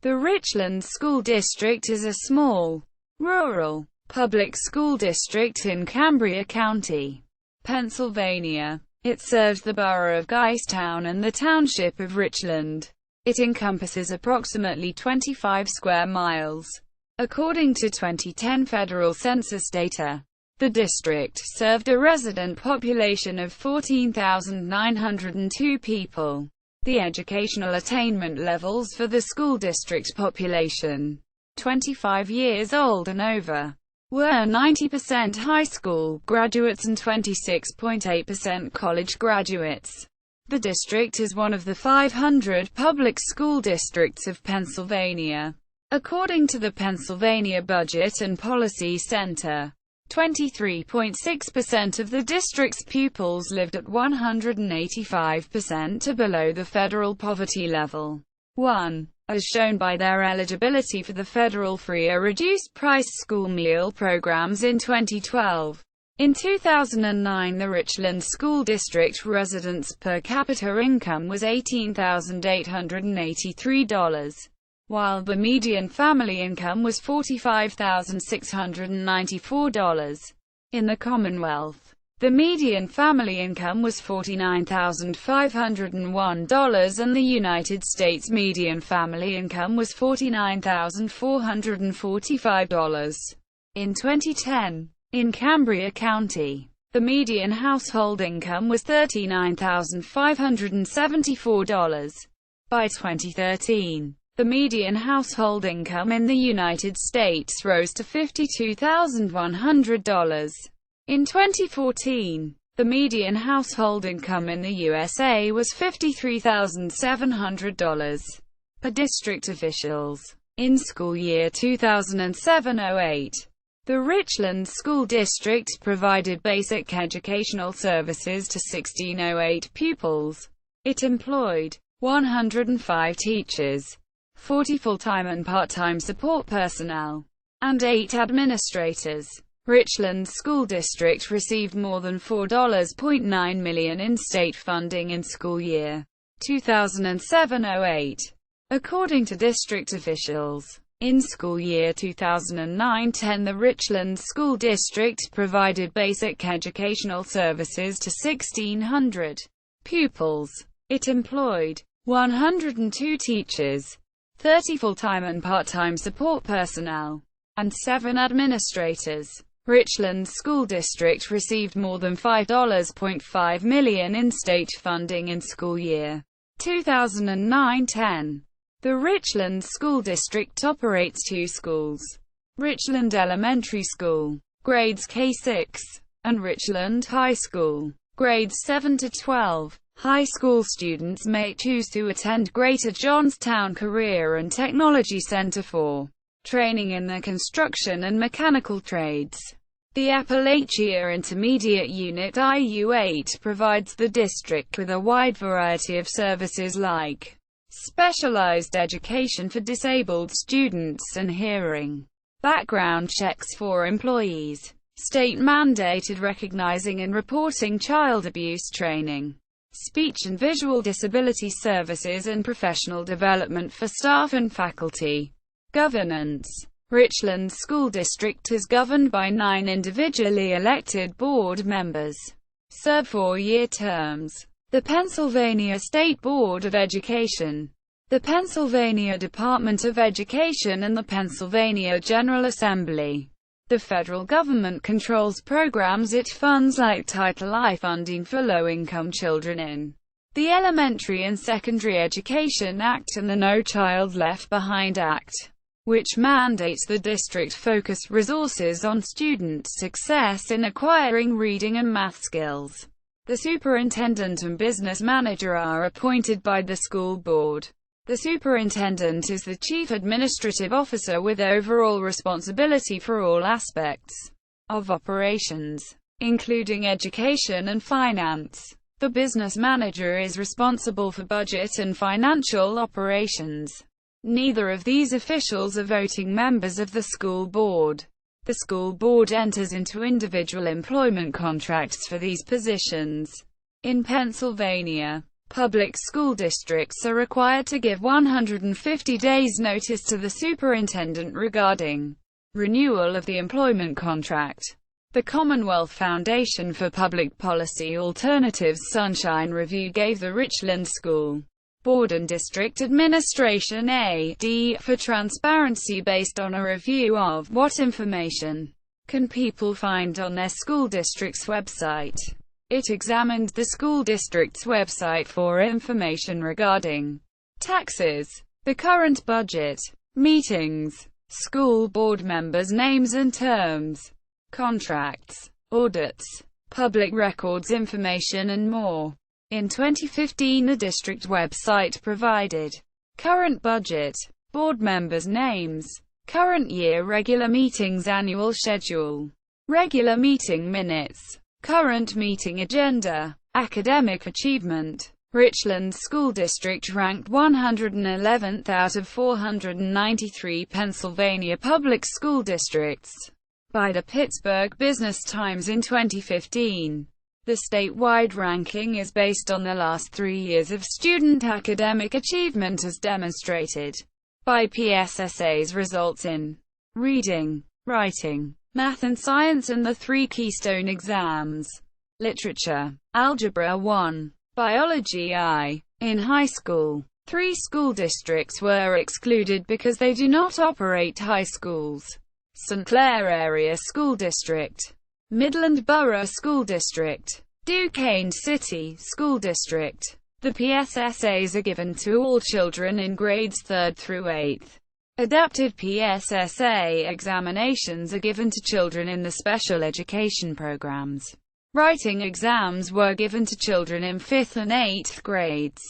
The Richland School District is a small, rural, public school district in Cambria County, Pennsylvania. It serves the borough of Geistown and the Township of Richland. It encompasses approximately 25 square miles. According to 2010 federal census data, the district served a resident population of 14,902 people. The educational attainment levels for the school district population, 25 years old and over, were 90% high school graduates and 26.8% college graduates. The district is one of the 500 public school districts of Pennsylvania. According to the Pennsylvania Budget and Policy Center, 23.6% of the district's pupils lived at 185% or below the federal poverty level. 1. As shown by their eligibility for the federal free or reduced price school meal programs in 2012. In 2009, the Richland School District residents' per capita income was $18,883. While the median family income was $45,694. In the Commonwealth, the median family income was $49,501 and the United States median family income was $49,445. In 2010, in Cambria County, the median household income was $39,574. By 2013, the median household income in the United States rose to $52,100. In 2014, the median household income in the USA was $53,700 per district officials. In school year 2007-08, the Richland School District provided basic educational services to 1,608 pupils. It employed 105 teachers, 40 full-time and part-time support personnel, and 8 administrators. Richland School District received more than $4.9 million in state funding in school year 2007-08. According to district officials, in school year 2009-10 the Richland School District provided basic educational services to 1,600 pupils. It employed 102 teachers, 30 full-time and part-time support personnel, and 7 administrators. Richland School District received more than $5.5 million in state funding in school year 2009-10. The Richland School District operates 2 schools: Richland Elementary School, grades K-6, and Richland High School, grades 7 to 12. High school students may choose to attend Greater Johnstown Career and Technology Center for training in the construction and mechanical trades. The Appalachia Intermediate Unit IU8 provides the district with a wide variety of services like specialized education for disabled students and hearing, background checks for employees, state-mandated recognizing and reporting child abuse training, speech and visual disability services and professional development for staff and faculty. Governance. Richland School District is governed by 9 individually elected board members, serve 4-year terms. The Pennsylvania State Board of Education, the Pennsylvania Department of Education and the Pennsylvania General Assembly. The federal government controls programs it funds like Title I funding for low-income children in the Elementary and Secondary Education Act and the No Child Left Behind Act, which mandates the district focus resources on student success in acquiring reading and math skills. The superintendent and business manager are appointed by the school board. The superintendent is the chief administrative officer with overall responsibility for all aspects of operations, including education and finance. The business manager is responsible for budget and financial operations. Neither of these officials are voting members of the school board. The school board enters into individual employment contracts for these positions. In Pennsylvania, Public school districts are required to give 150 days notice to the superintendent regarding renewal of the employment contract. The Commonwealth Foundation for Public Policy Alternatives Sunshine Review gave the Richland School Board and District Administration a D for transparency based on a review of what information can people find on their school district's website. It examined the school district's website for information regarding taxes, the current budget, meetings, school board members' names and terms, contracts, audits, public records information and more. In 2015, the district website provided current budget, board members' names, current year regular meetings annual schedule, regular meeting minutes, current meeting agenda, academic achievement. Richland School District ranked 111th out of 493 Pennsylvania public school districts by the Pittsburgh Business Times in 2015. The statewide ranking is based on the last 3 years of student academic achievement as demonstrated by PSSA's results in reading, writing, math and science and the 3 Keystone exams. Literature, Algebra 1, Biology I. In high school, 3 school districts were excluded because they do not operate high schools: St. Clair Area School District, Midland Borough School District, Duquesne City School District. The PSSAs are given to all children in grades 3rd through 8th. Adaptive PSSA examinations are given to children in the special education programs. Writing exams were given to children in 5th and 8th grades.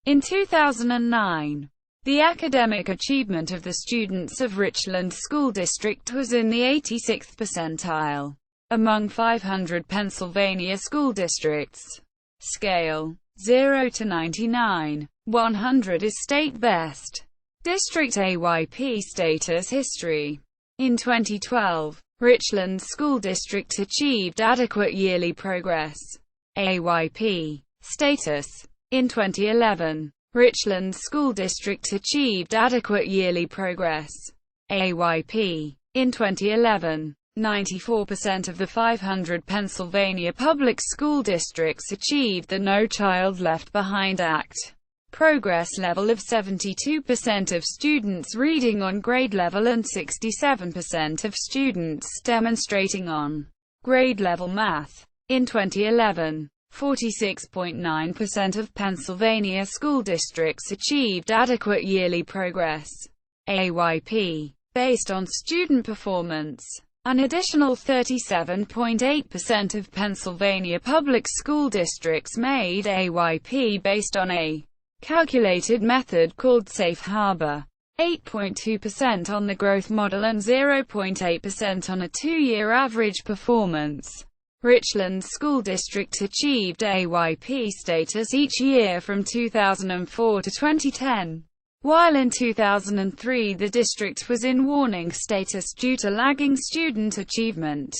In 2009, the academic achievement of the students of Richland School District was in the 86th percentile among 500 Pennsylvania school districts. Scale 0 to 99. 100 is state best. District AYP status history. In 2012, Richland School District achieved adequate yearly progress AYP status. In 2011, Richland School District achieved adequate yearly progress AYP. In 2011, 94% of the 500 Pennsylvania public school districts achieved the No Child Left Behind Act progress level of 72% of students reading on grade level and 67% of students demonstrating on grade level math. In 2011, 46.9% of Pennsylvania school districts achieved adequate yearly progress AYP based on student performance. An additional 37.8% of Pennsylvania public school districts made AYP based on a calculated method called Safe Harbor, 8.2% on the growth model and 0.8% on a 2-year average performance. Richland School District achieved AYP status each year from 2004 to 2010. While in 2003 the district was in warning status due to lagging student achievement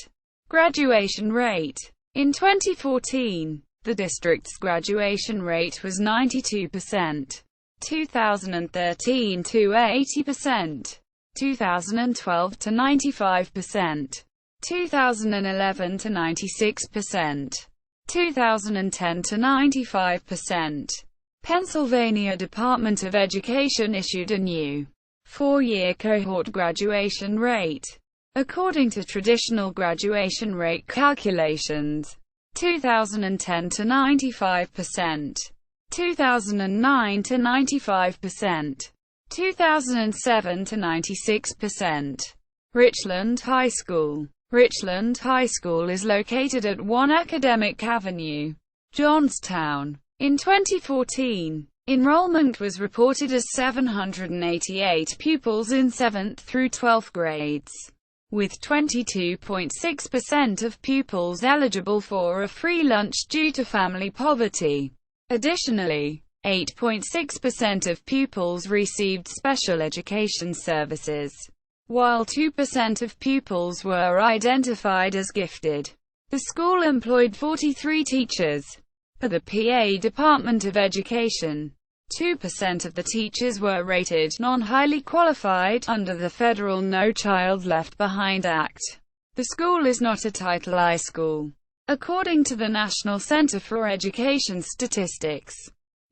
graduation rate. In 2014, the district's graduation rate was 92%, 2013 to 80%, 2012 to 95%, 2011 to 96%, 2010 to 95%. Pennsylvania Department of Education issued a new 4-year cohort graduation rate. According to traditional graduation rate calculations, 2010 to 95%, 2009 to 95%, 2007 to 96%. Richland High School. Richland High School is located at 1 Academic Avenue, Johnstown. In 2014, enrollment was reported as 788 pupils in 7th through 12th grades, with 22.6% of pupils eligible for a free lunch due to family poverty. Additionally, 8.6% of pupils received special education services, while 2% of pupils were identified as gifted. The school employed 43 teachers, Per the PA Department of Education, 2% of the teachers were rated non-highly qualified under the federal No Child Left Behind Act. The school is not a Title I school, according to the National Center for Education Statistics.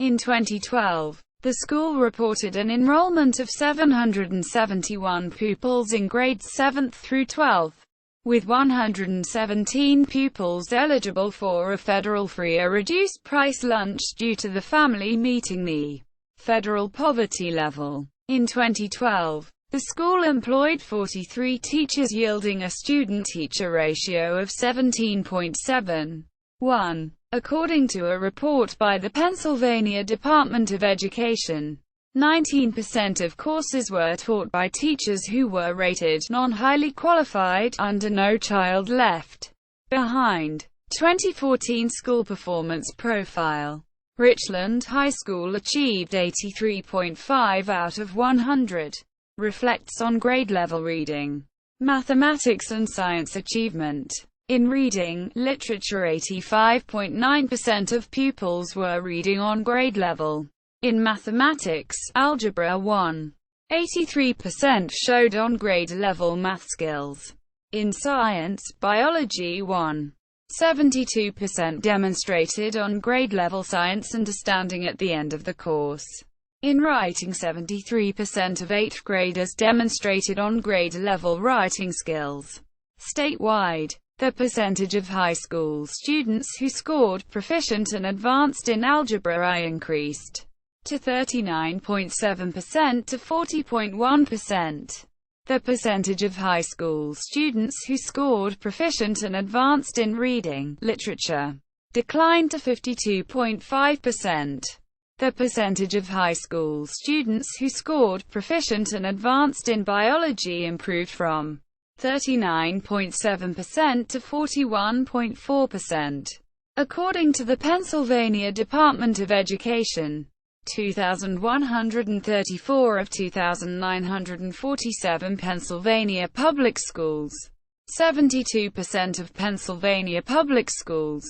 In 2012, the school reported an enrollment of 771 pupils in grades 7th through 12th, with 117 pupils eligible for a federal free or reduced price lunch due to the family meeting the federal poverty level. In 2012, the school employed 43 teachers, yielding a student-teacher ratio of 17.71. According to a report by the Pennsylvania Department of Education, 19% of courses were taught by teachers who were rated non-highly qualified under No Child Left Behind. 2014 School Performance Profile. Richland High School achieved 83.5 out of 100. Reflects on grade-level reading, mathematics and science achievement. In reading, literature, 85.9% of pupils were reading on grade level. In mathematics, algebra 1, 83% showed on grade level math skills. In science, biology 1, 72% demonstrated on grade level science understanding at the end of the course. In writing, 73% of 8th graders demonstrated on grade level writing skills. Statewide, the percentage of high school students who scored proficient and advanced in algebra I increased to 39.7% to 40.1%. The percentage of high school students who scored proficient and advanced in reading, literature, declined to 52.5%. The percentage of high school students who scored proficient and advanced in biology improved from 39.7% to 41.4%. According to the Pennsylvania Department of Education, 2,134 of 2,947 Pennsylvania public schools, 72% of Pennsylvania public schools,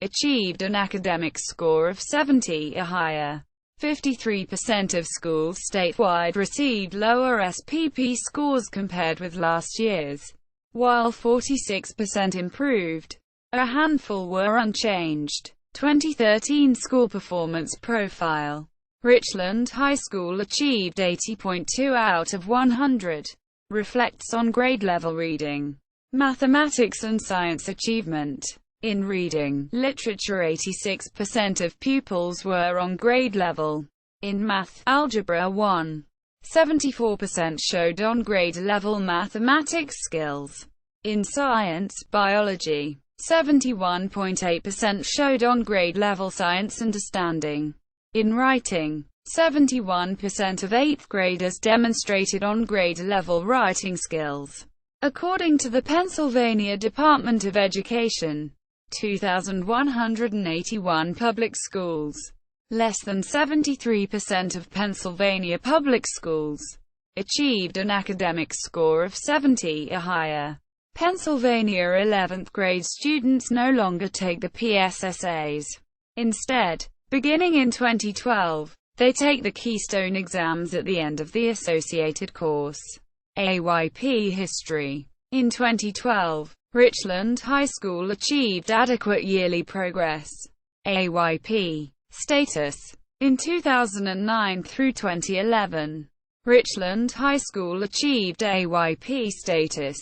achieved an academic score of 70 or higher. 53% of schools statewide received lower SPP scores compared with last year's, while 46% improved. A handful were unchanged. 2013 School Performance Profile. Richland High School achieved 80.2 out of 100. Reflects on grade-level reading, mathematics and science achievement. In reading, literature, 86% of pupils were on grade level. In math, algebra 1, 74% showed on grade level mathematics skills. In science, biology, 71.8% showed on grade level science understanding. In writing, 71% of 8th graders demonstrated on grade level writing skills. According to the Pennsylvania Department of Education, 2,181 public schools, less than 73% of Pennsylvania public schools, achieved an academic score of 70 or higher. Pennsylvania 11th grade students no longer take the PSSAs. Instead, beginning in 2012, they take the Keystone exams at the end of the associated course. AYP History. In 2012, Richland High School achieved adequate yearly progress AYP status. In 2009 through 2011, Richland High School achieved AYP status.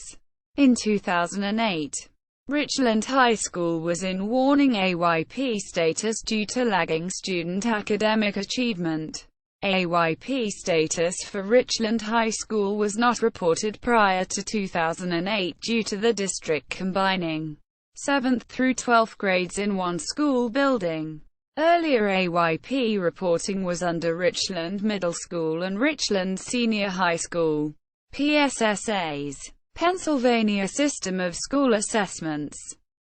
In 2008, Richland High School was in warning AYP status due to lagging student academic achievement. AYP status for Richland High School was not reported prior to 2008 due to the district combining 7th through 12th grades in one school building. Earlier AYP reporting was under Richland Middle School and Richland Senior High School. PSSAs. Pennsylvania System of School Assessments,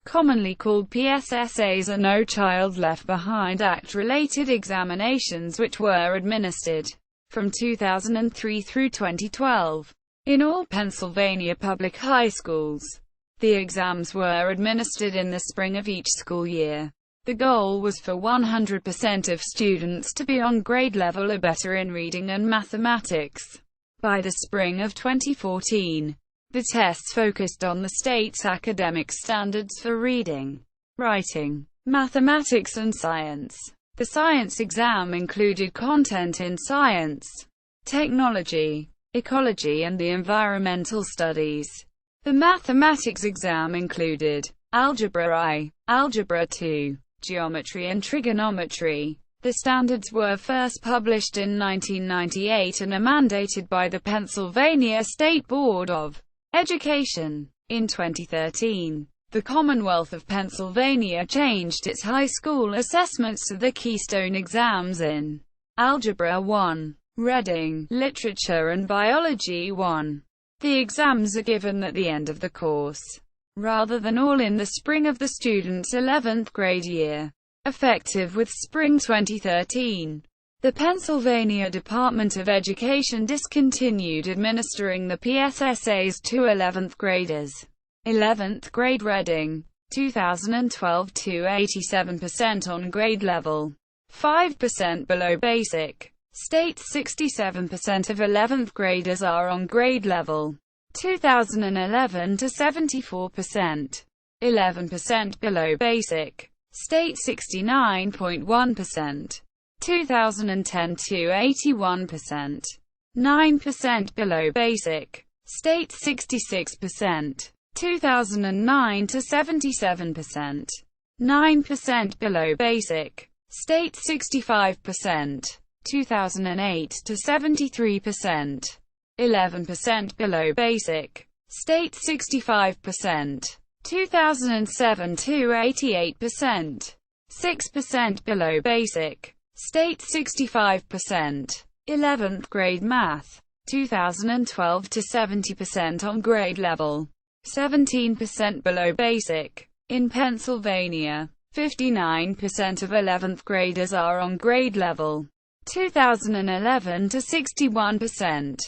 commonly called PSSAs, are No Child Left Behind Act-related examinations which were administered from 2003 through 2012 in all Pennsylvania public high schools. The exams were administered in the spring of each school year. The goal was for 100% of students to be on grade level or better in reading and mathematics. By the spring of 2014, the tests focused on the state's academic standards for reading, writing, mathematics and science. The science exam included content in science, technology, ecology and the environmental studies. The mathematics exam included Algebra I, Algebra II, Geometry and Trigonometry. The standards were first published in 1998 and are mandated by the Pennsylvania State Board of Education. In 2013, the Commonwealth of Pennsylvania changed its high school assessments to the Keystone exams in Algebra 1, Reading, Literature and Biology 1. The exams are given at the end of the course, rather than all in the spring of the student's 11th grade year. Effective with spring 2013, the Pennsylvania Department of Education discontinued administering the PSSAs to 11th graders. 11th grade reading, 2012 to 87% on grade level, 5% below basic. States 67% of 11th graders are on grade level, 2011 to 74%, 11% below basic. State 69.1%, 2010 to 81%, 9% below basic. State 66%, 2009 to 77%, 9% below basic. State 65%, 2008 to 73%, 11% below basic. State 65%, 2007 to 88%, 6% below basic. State 65%, 11th grade math, 2012 to 70% on grade level, 17% below basic. In Pennsylvania, 59% of 11th graders are on grade level, 2011 to 61%,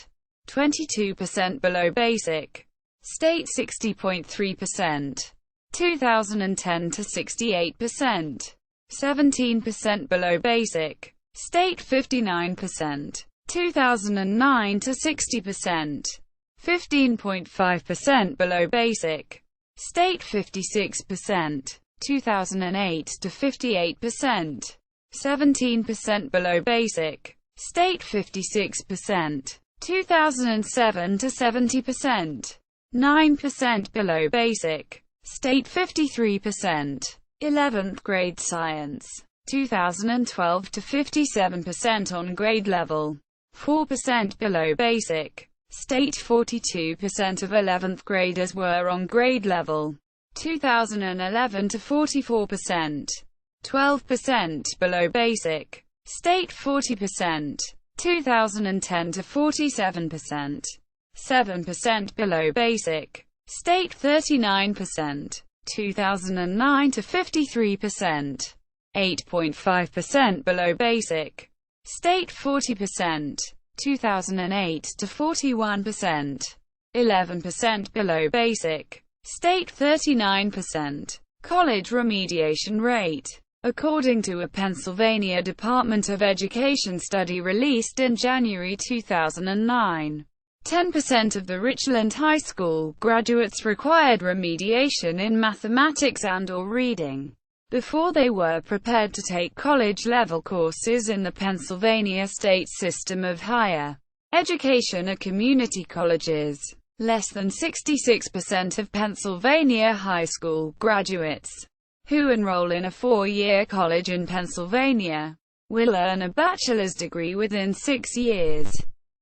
22% below basic. State 60.3%, 2010 to 68%, 17% below basic. State 59%, 2009 to 60%, 15.5% below basic. State 56%, 2008 to 58%, 17% below basic. State 56%, 2007 to 70%, 9% below basic. State 53%, 11th grade science, 2012 to 57% on grade level, 4% below basic. State 42% of 11th graders were on grade level, 2011 to 44%, 12% below basic. State 40%, 2010 to 47%, 7% below basic. State 39%, 2009 to 53%, 8.5% below basic. State 40%, 2008 to 41%, 11% below basic. State 39%. College remediation rate. According to a Pennsylvania Department of Education study released in January 2009, 10% of the Richland High School graduates required remediation in mathematics and/or reading before they were prepared to take college-level courses in the Pennsylvania state system of higher education or community colleges. Less than 66% of Pennsylvania high school graduates who enroll in a four-year college in Pennsylvania will earn a bachelor's degree within 6 years.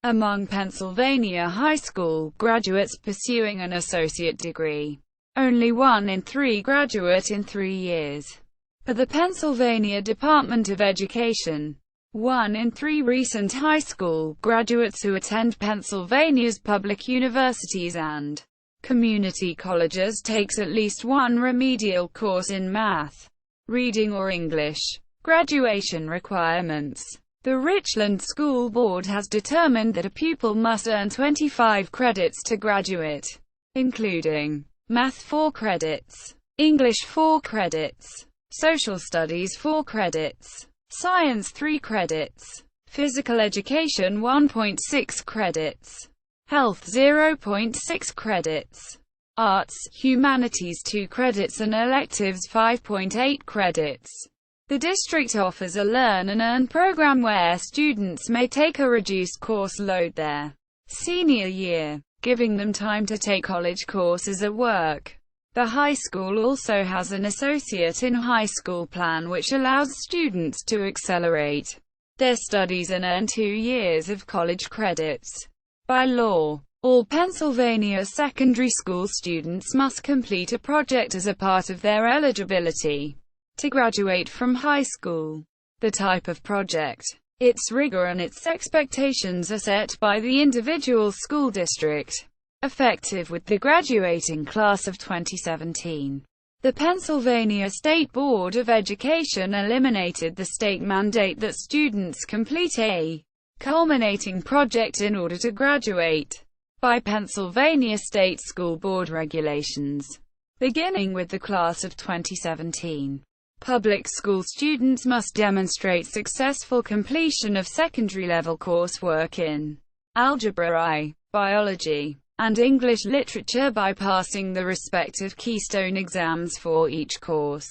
Among Pennsylvania high school graduates pursuing an associate degree, only 1 in 3 graduate in 3 years. For the Pennsylvania Department of Education, 1 in 3 recent high school graduates who attend Pennsylvania's public universities and community colleges takes at least one remedial course in math, reading or English. Graduation requirements. The Richland School Board has determined that a pupil must earn 25 credits to graduate, including Math 4 credits, English 4 credits, Social Studies 4 credits, Science 3 credits, Physical Education 1.6 credits, Health 0.6 credits, Arts, Humanities 2 credits and Electives 5.8 credits. The district offers a Learn and Earn program where students may take a reduced course load their senior year, giving them time to take college courses at work. The high school also has an Associate in High School plan which allows students to accelerate their studies and earn 2 years of college credits. By law, all Pennsylvania secondary school students must complete a project as a part of their eligibility to graduate from high school. The type of project, its rigor and its expectations are set by the individual school district. Effective with the graduating class of 2017, the Pennsylvania State Board of Education eliminated the state mandate that students complete a culminating project in order to graduate. By Pennsylvania State School Board regulations, beginning with the class of 2017, public school students must demonstrate successful completion of secondary-level coursework in algebra I, biology, and English literature by passing the respective Keystone exams for each course.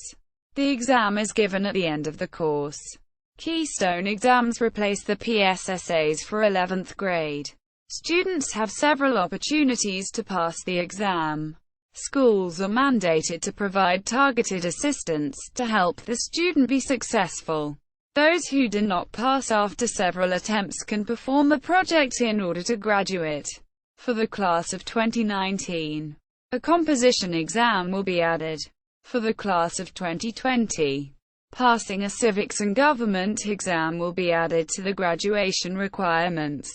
The exam is given at the end of the course. Keystone exams replace the PSSAs for 11th grade. Students have several opportunities to pass the exam. Schools are mandated to provide targeted assistance to help the student be successful. Those who do not pass after several attempts can perform a project in order to graduate. For the class of 2019, a composition exam will be added. For the class of 2020, passing a civics and government exam will be added to the graduation requirements.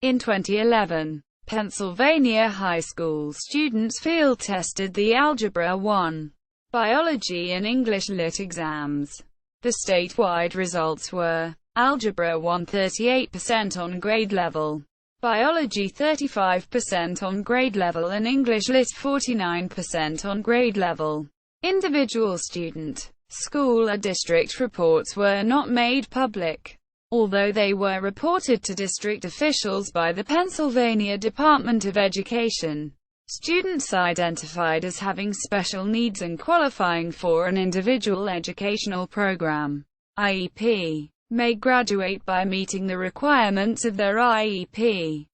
In 2011, Pennsylvania high school students field tested the Algebra 1, Biology and English Lit exams. The statewide results were: Algebra 1 38% on grade level, Biology 35% on grade level and English Lit 49% on grade level. Individual student, school or district reports were not made public, although they were reported to district officials by the Pennsylvania Department of Education. Students identified as having special needs and qualifying for an individual educational program (IEP) may graduate by meeting the requirements of their IEP.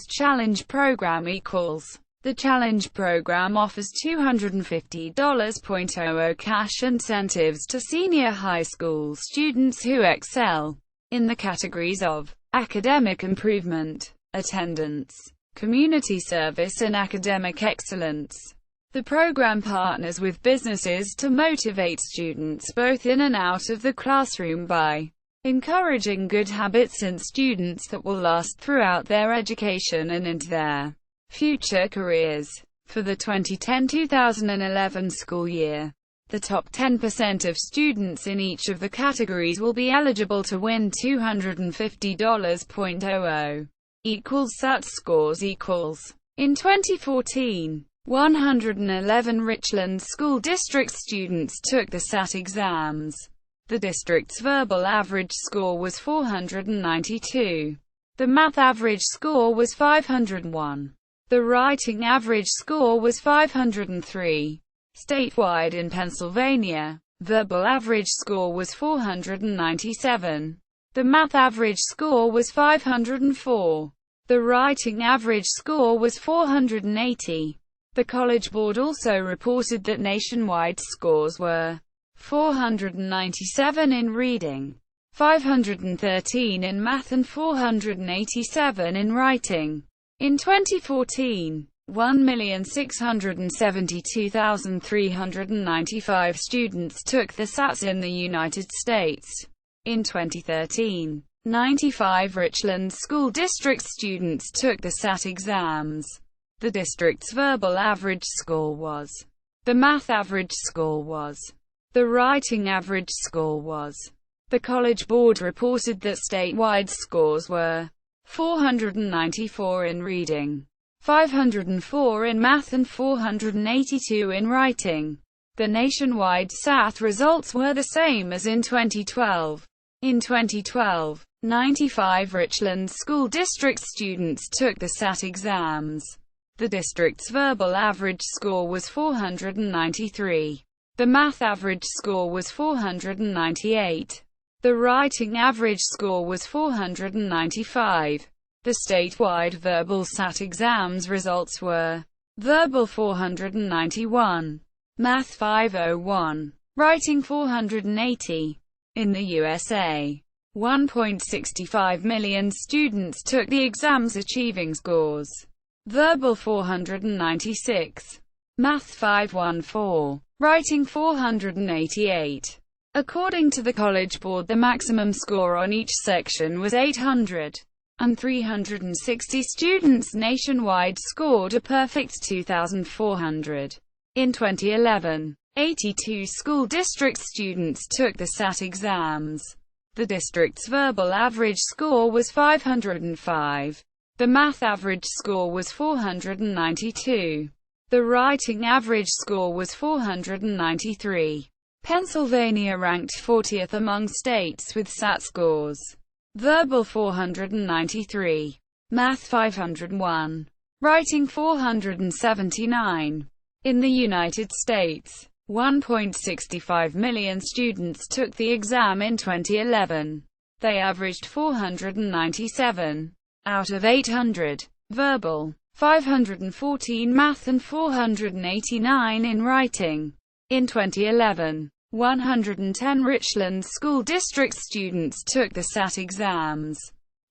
Challenge program equals. The Challenge program offers $250.00 cash incentives to senior high school students who excel in the categories of academic improvement, attendance, community service and academic excellence. The program partners with businesses to motivate students both in and out of the classroom by encouraging good habits in students that will last throughout their education and into their future careers. For the 2010-2011 school year, the top 10% of students in each of the categories will be eligible to win $250.00 SAT scores equals. In 2014, 111 Richland School District students took the SAT exams. The district's verbal average score was 492. The math average score was 501. The writing average score was 503. Statewide in Pennsylvania, verbal average score was 497. The math average score was 504. The writing average score was 480. The College Board also reported that nationwide scores were 497 in reading, 513 in math and 487 in writing. In 2014, 1,672,395 students took the SATs in the United States. In 2013, 95 Richland School District students took the SAT exams. The district's verbal average score was. The math average score was. The writing average score was. The College Board reported that statewide scores were 494 in reading, 504 in math and 482 in writing. The nationwide SAT results were the same as in 2012. In 2012, 95 Richland School District students took the SAT exams. The district's verbal average score was 493. The math average score was 498. The writing average score was 495. The statewide verbal SAT exams results were: verbal 491, math 501, writing 480. In the USA, 1.65 million students took the exams achieving scores: verbal 496, math 514, writing 488. According to the College Board, the maximum score on each section was 800, and 360 students nationwide scored a perfect 2,400. In 2011, 82 school district students took the SAT exams. The district's verbal average score was 505. The math average score was 492. The writing average score was 493. Pennsylvania ranked 40th among states with SAT scores: verbal 493, math 501, writing 479. In the United States, 1.65 million students took the exam in 2011. They averaged 497 out of 800. Verbal, 514 math and 489 in writing. In 2011, 110 Richland School District students took the SAT exams.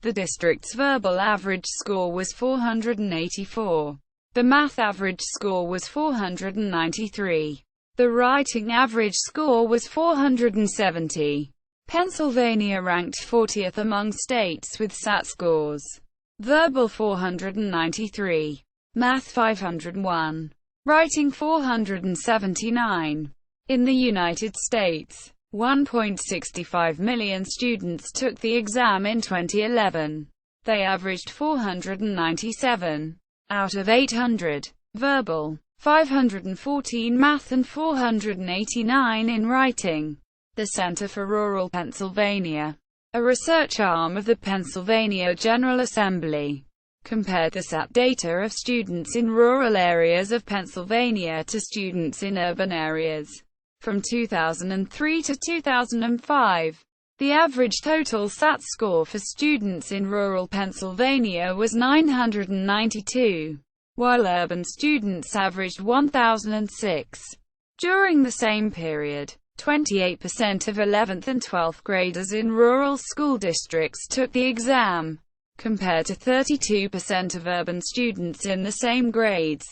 The district's verbal average score was 484. The math average score was 493. The writing average score was 470. Pennsylvania ranked 40th among states with SAT scores: verbal 493, math 501, writing 479. In the United States, 1.65 million students took the exam in 2011. They averaged 497 out of 800. Verbal, 514 math and 489 in writing. The Center for Rural Pennsylvania, a research arm of the Pennsylvania General Assembly, compared the SAT data of students in rural areas of Pennsylvania to students in urban areas. From 2003 to 2005, the average total SAT score for students in rural Pennsylvania was 992, while urban students averaged 1,006. During the same period, 28% of 11th and 12th graders in rural school districts took the exam, compared to 32% of urban students in the same grades.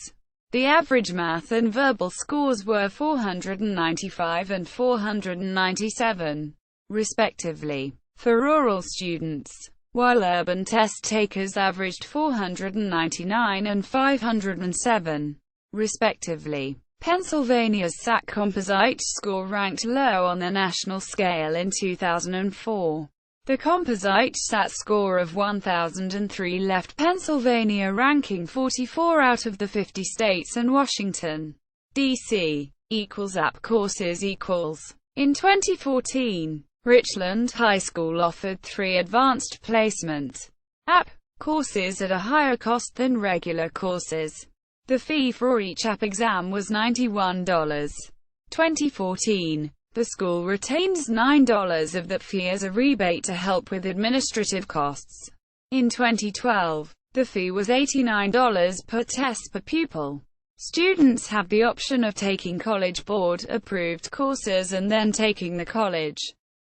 The average math and verbal scores were 495 and 497, respectively, for rural students, while urban test takers averaged 499 and 507, respectively. Pennsylvania's SAT composite score ranked low on the national scale in 2004. The composite SAT score of 1,003 left Pennsylvania ranking 44 out of the 50 states, and Washington, D.C. =app courses =. In 2014, Richland High School offered 3 advanced placement app courses at a higher cost than regular courses. The fee for each app exam was $91. 2014. The school retains $9 of that fee as a rebate to help with administrative costs. In 2012, the fee was $89 per test per pupil. Students have the option of taking College Board-approved courses and then taking the College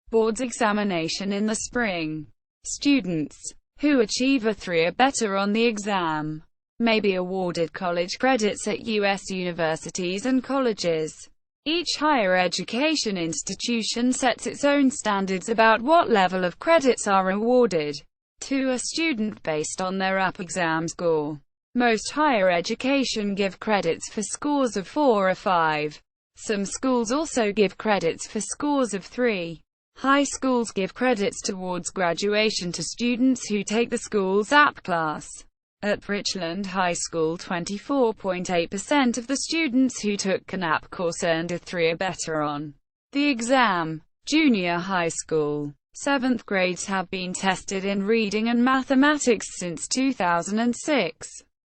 Board's examination in the spring. Students who achieve a 3 or better on the exam may be awarded college credits at U.S. universities and colleges. Each higher education institution sets its own standards about what level of credits are awarded to a student based on their app exam score. Most higher education give credits for scores of 4 or 5. Some schools also give credits for scores of 3. High schools give credits towards graduation to students who take the school's app class. At Richland High School, 24.8% of the students who took CANAP course earned a 3 or better on the exam. Junior high school. 7th grades have been tested in reading and mathematics since 2006,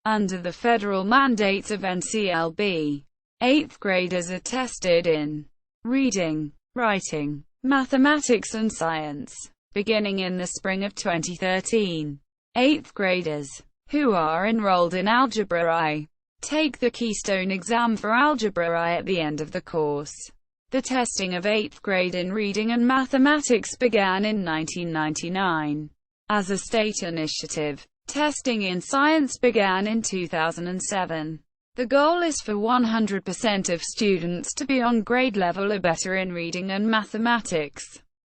under the federal mandates of NCLB. 8th graders are tested in reading, writing, mathematics and science, beginning in the spring of 2013. 8th graders who are enrolled in Algebra I take the Keystone exam for Algebra I at the end of the course. The testing of 8th grade in reading and mathematics began in 1999. As a state initiative, testing in science began in 2007. The goal is for 100% of students to be on grade level or better in reading and mathematics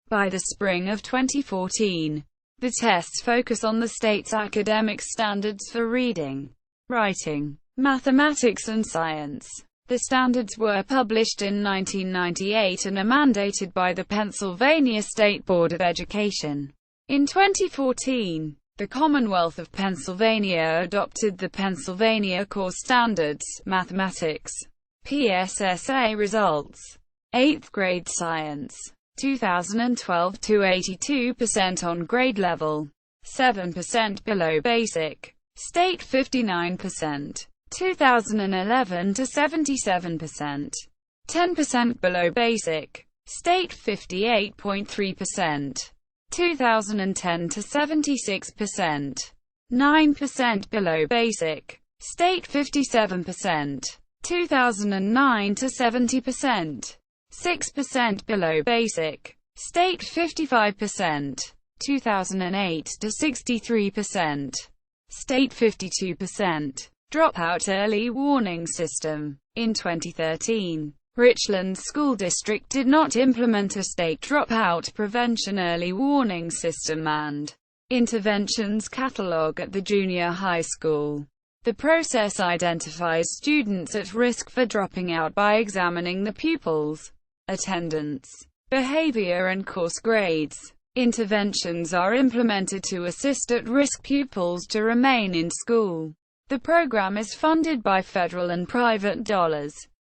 by the spring of 2014. The tests focus on the state's academic standards for reading, writing, mathematics and science. The standards were published in 1998 and are mandated by the Pennsylvania State Board of Education. In 2014, the Commonwealth of Pennsylvania adopted the Pennsylvania Core Standards, Mathematics, PSSA results. 8th grade science. 2012 to 82% on grade level, 7% below basic. State 59%. 2011 to 77%. 10% below basic. State 58.3%. 2010 to 76%. 9% below basic. State 57%. 2009 to 70%. 6% below basic. State 55%. 2008 to 63%. State 52%. Dropout early warning system. In 2013, Richland School District did not implement a state dropout prevention early warning system and interventions catalog at the junior high school. The process identifies students at risk for dropping out by examining the pupils' attendance, behavior and course grades. Interventions are implemented to assist at-risk pupils to remain in school. The program is funded by federal and private dollars.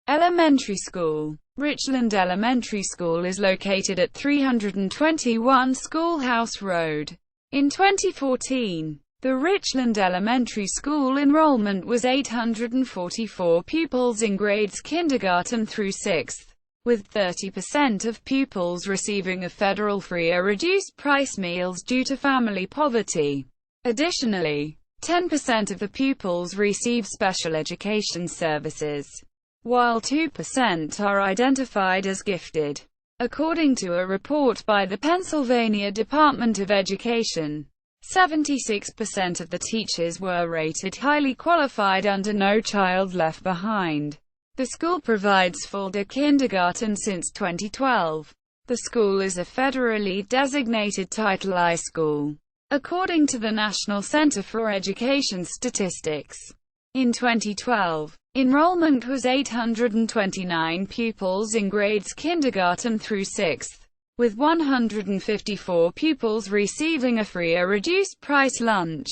Elementary school. Richland Elementary School is located at 321 Schoolhouse Road. In 2014, the Richland Elementary School enrollment was 844 pupils in grades kindergarten through 6th, with 30% of pupils receiving a federal free or reduced price meals due to family poverty. Additionally, 10% of the pupils receive special education services, while 2% are identified as gifted. According to a report by the Pennsylvania Department of Education, 76% of the teachers were rated highly qualified under No Child Left Behind. The school provides full-day kindergarten since 2012. The school is a federally designated Title I school, according to the National Center for Education Statistics. In 2012, enrollment was 829 pupils in grades kindergarten through 6th, with 154 pupils receiving a free or reduced price lunch.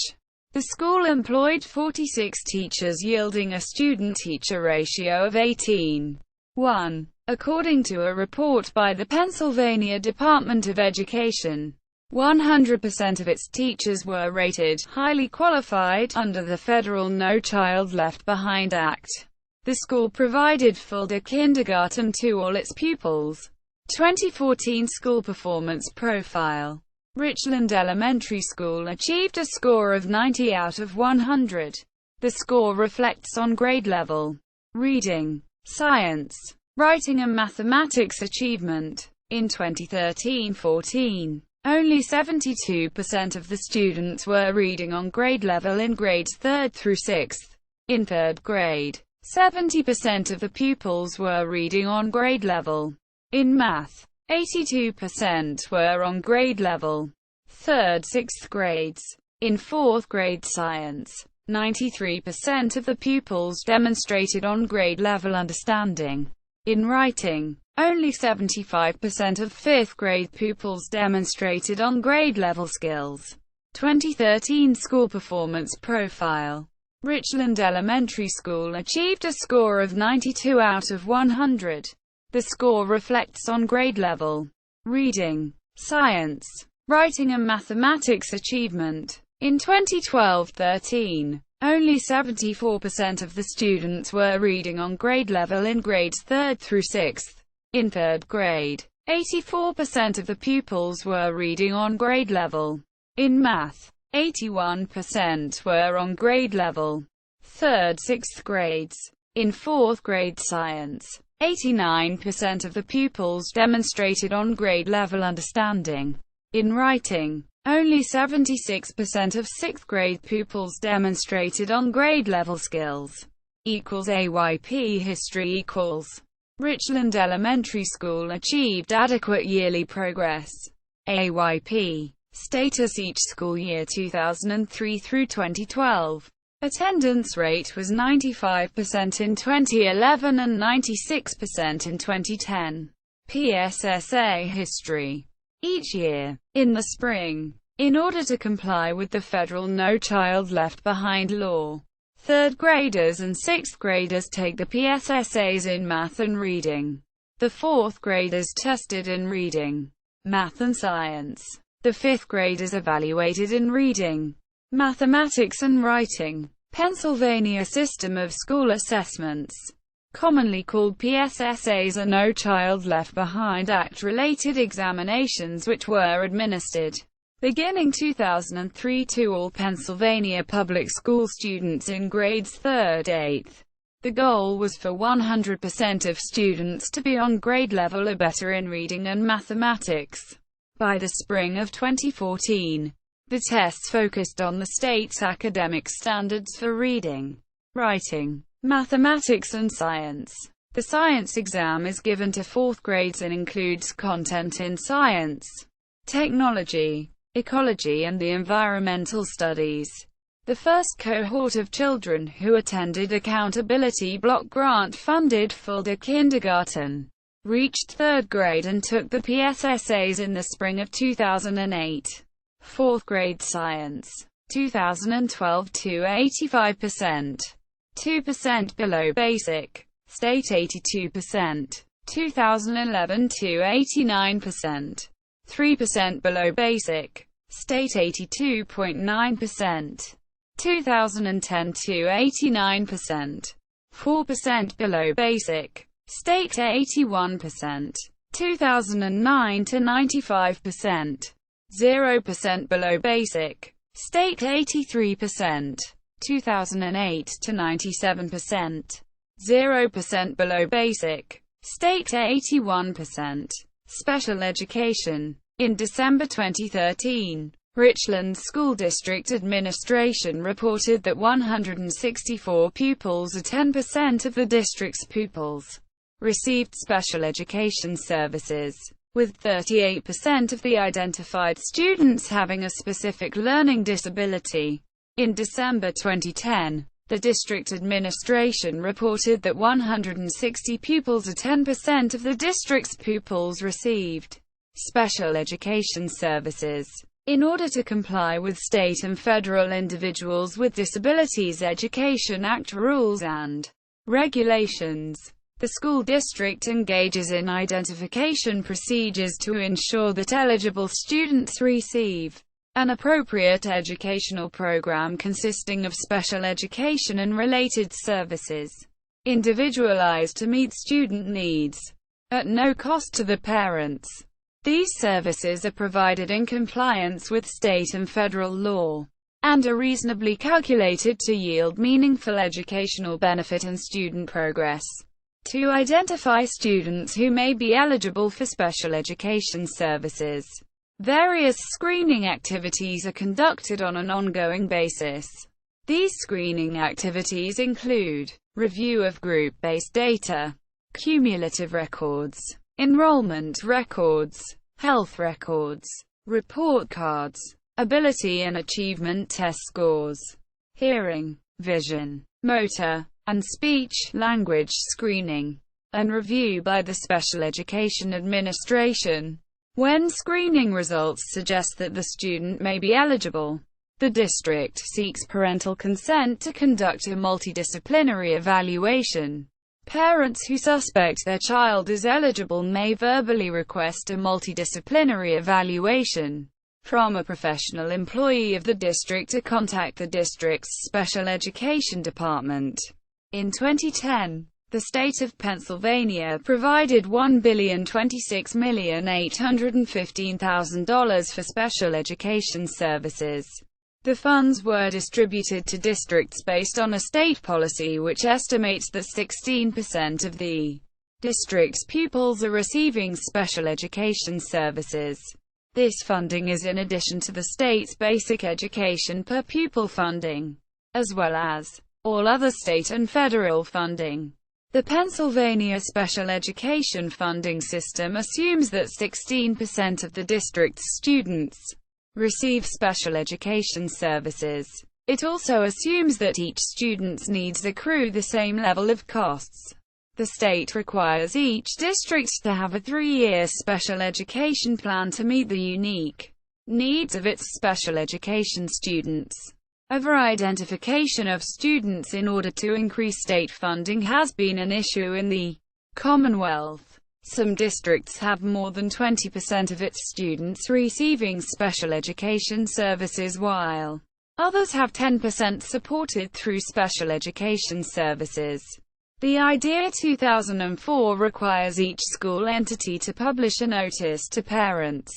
The school employed 46 teachers, yielding a student-teacher ratio of 18:1. According to a report by the Pennsylvania Department of Education, 100% of its teachers were rated highly qualified under the federal No Child Left Behind Act. The school provided full-day kindergarten to all its pupils. 2014 School Performance Profile. Richland Elementary School achieved a score of 90 out of 100. The score reflects on grade level, reading, science, writing and mathematics achievement. In 2013-14, only 72% of the students were reading on grade level in grades 3rd through 6th. In 3rd grade, 70% of the pupils were reading on grade level. In math, 82% were on grade level. 3rd, 6th grades. In 4th grade science, 93% of the pupils demonstrated on grade level understanding. In writing, only 75% of 5th grade pupils demonstrated on grade level skills. 2013 School Performance Profile. Richland Elementary School achieved a score of 92 out of 100. The score reflects on grade level, reading, science, writing and mathematics achievement. In 2012-13, only 74% of the students were reading on grade level in grades 3rd through 6th. In 3rd grade, 84% of the pupils were reading on grade level. In math, 81% were on grade level. 3rd, 6th grades. In 4th grade science, 89% of the pupils demonstrated on grade level understanding. In writing, only 76% of 6th grade pupils demonstrated on grade level skills. AYP History equals. Richland Elementary School achieved adequate yearly progress. AYP status each school year 2003 through 2012. Attendance rate was 95% in 2011 and 96% in 2010. PSSA History. Each year, in the spring, in order to comply with the federal No Child Left Behind law, 3rd graders and 6th graders take the PSSAs in math and reading. The 4th graders tested in reading, math and science. The 5th graders evaluated in reading, mathematics and writing. Pennsylvania System of School Assessments, commonly called PSSAs, are No Child Left Behind Act-related examinations which were administered beginning 2003 to all Pennsylvania public school students in grades 3rd, 8th. The goal was for 100% of students to be on grade level or better in reading and mathematics. By the spring of 2014, the tests focused on the state's academic standards for reading, writing, mathematics and science. The science exam is given to 4th grades and includes content in science, technology, ecology and the environmental studies. The first cohort of children who attended Accountability Block Grant-funded Fulda Kindergarten reached 3rd grade and took the PSSAs in the spring of 2008. 4th grade science, 2012 to 85%, 2% below basic, state 82%, 2011 to 89%, 3% below basic, state 82.9%, 2010 to 89%, 4% below basic, state 81%, 2009 to 95%, 0% below basic, state 83%, 2008 to 97%, 0% below basic, state 81%. Special education. In December 2013, Richland School District Administration reported that 164 pupils, or 10% of the district's pupils, received special education services, with 38% of the identified students having a specific learning disability. In December 2010, the district administration reported that 160 pupils, or 10% of the district's pupils, received special education services. In order to comply with state and federal Individuals with Disabilities Education Act rules and regulations, the school district engages in identification procedures to ensure that eligible students receive an appropriate educational program consisting of special education and related services, individualized to meet student needs, at no cost to the parents. These services are provided in compliance with state and federal law, and are reasonably calculated to yield meaningful educational benefit and student progress. To identify students who may be eligible for special education services, various screening activities are conducted on an ongoing basis. These screening activities include review of group-based data, cumulative records, enrollment records, health records, report cards, ability and achievement test scores, hearing, vision, motor, and speech-language screening, and review by the Special Education Administration. When screening results suggest that the student may be eligible, the district seeks parental consent to conduct a multidisciplinary evaluation. Parents who suspect their child is eligible may verbally request a multidisciplinary evaluation from a professional employee of the district to contact the district's special education department. In 2010, the state of Pennsylvania provided $1,026,815,000 for special education services. The funds were distributed to districts based on a state policy which estimates that 16% of the district's pupils are receiving special education services. This funding is in addition to the state's basic education per pupil funding, as well as all other state and federal funding. The Pennsylvania special education funding system assumes that 16% of the district's students receive special education services. It also assumes that each student's needs accrue the same level of costs. The state requires each district to have a 3-year special education plan to meet the unique needs of its special education students. Over-identification of students in order to increase state funding has been an issue in the Commonwealth. Some districts have more than 20% of its students receiving special education services, while others have 10% supported through special education services. The IDEA 2004 requires each school entity to publish a notice to parents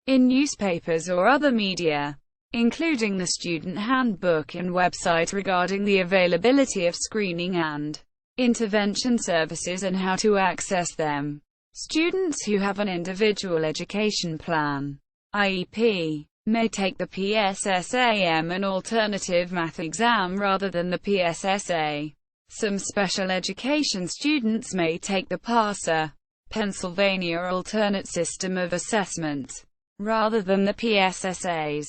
in newspapers or other media, including the student handbook and website regarding the availability of screening and intervention services and how to access them. Students who have an individual education plan (IEP) may take the PSSAM, an alternative math exam, rather than the PSSA. Some special education students may take the PASA, Pennsylvania Alternate System of Assessment, rather than the PSSAs.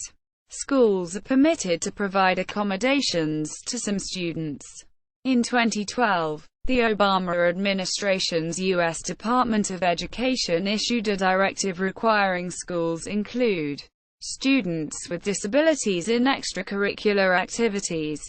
Schools are permitted to provide accommodations to some students. In 2012, the Obama administration's U.S. Department of Education issued a directive requiring schools include students with disabilities in extracurricular activities,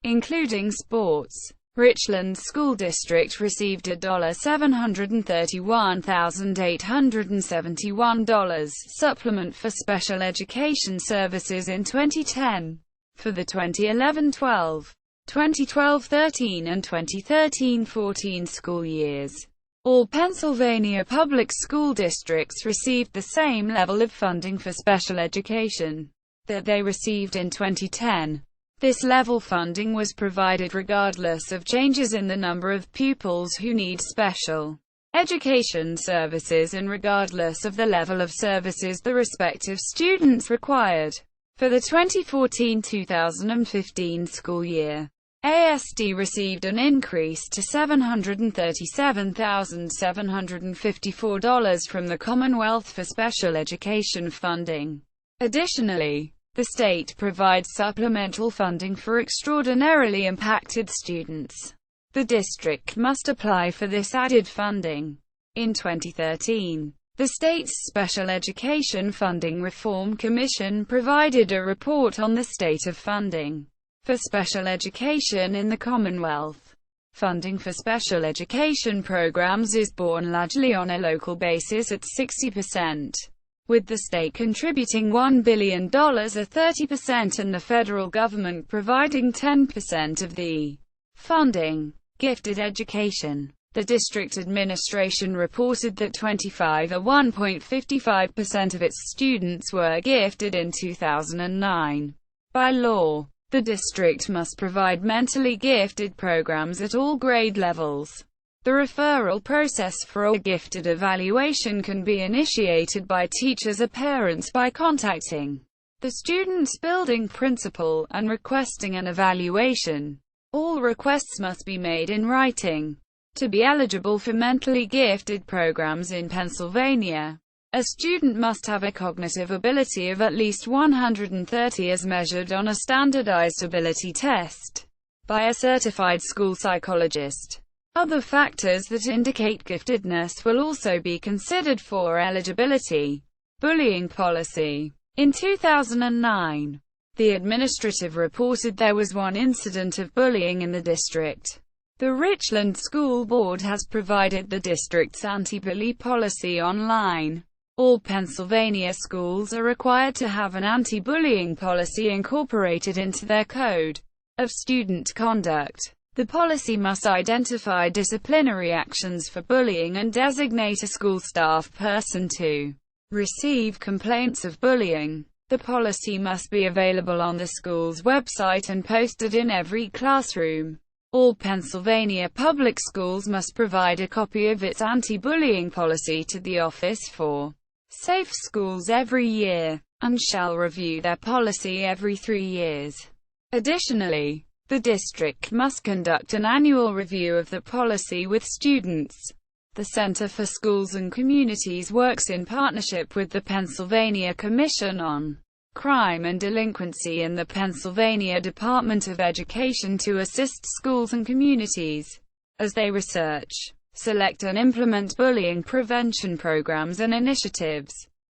including sports. Richland School District received a $731,871 supplement for special education services in 2010 for the 2011-12, 2012-13 and 2013-14 school years. All Pennsylvania public school districts received the same level of funding for special education that they received in 2010. This level funding was provided regardless of changes in the number of pupils who need special education services and regardless of the level of services the respective students required. For the 2014-2015 school year, ASD received an increase to $737,754 from the Commonwealth for special education funding. Additionally, the state provides supplemental funding for extraordinarily impacted students. The district must apply for this added funding. In 2013, the state's Special Education Funding Reform Commission provided a report on the state of funding for special education in the Commonwealth. Funding for special education programs is borne largely on a local basis at 60%. With the state contributing $1 billion or 30% and the federal government providing 10% of the funding. Gifted education. The district administration reported that 1.55% of its students were gifted in 2009. By law, the district must provide mentally gifted programs at all grade levels. The referral process for a gifted evaluation can be initiated by teachers or parents by contacting the student's building principal and requesting an evaluation. All requests must be made in writing. To be eligible for mentally gifted programs in Pennsylvania, a student must have a cognitive ability of at least 130 as measured on a standardized ability test by a certified school psychologist. Other factors that indicate giftedness will also be considered for eligibility. Bullying policy. In 2009, the administrative reported there was one incident of bullying in the district. The Richland School Board has provided the district's anti-bully policy online. All Pennsylvania schools are required to have an anti-bullying policy incorporated into their code of student conduct. The policy must identify disciplinary actions for bullying and designate a school staff person to receive complaints of bullying. The policy must be available on the school's website and posted in every classroom. All Pennsylvania public schools must provide a copy of its anti-bullying policy to the Office for Safe Schools every year, and shall review their policy every 3 years. Additionally, the district must conduct an annual review of the policy with students. The Center for Schools and Communities works in partnership with the Pennsylvania Commission on Crime and Delinquency and the Pennsylvania Department of Education to assist schools and communities as they research, select and implement bullying prevention programs and initiatives.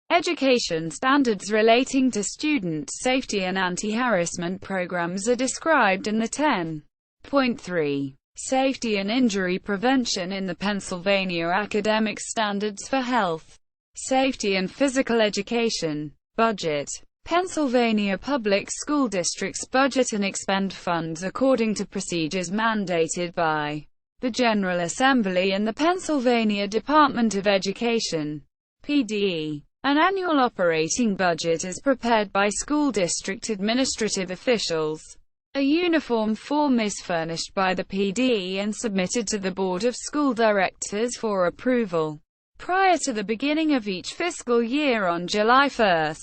Education standards relating to student safety and anti-harassment programs are described in the 10.3 Safety and Injury Prevention in the Pennsylvania Academic Standards for Health, Safety and Physical Education. Budget. Pennsylvania Public School Districts budget and expend funds according to procedures mandated by the General Assembly and the Pennsylvania Department of Education, PD. An annual operating budget is prepared by school district administrative officials. A uniform form is furnished by the PD and submitted to the Board of School Directors for approval prior to the beginning of each fiscal year on July 1.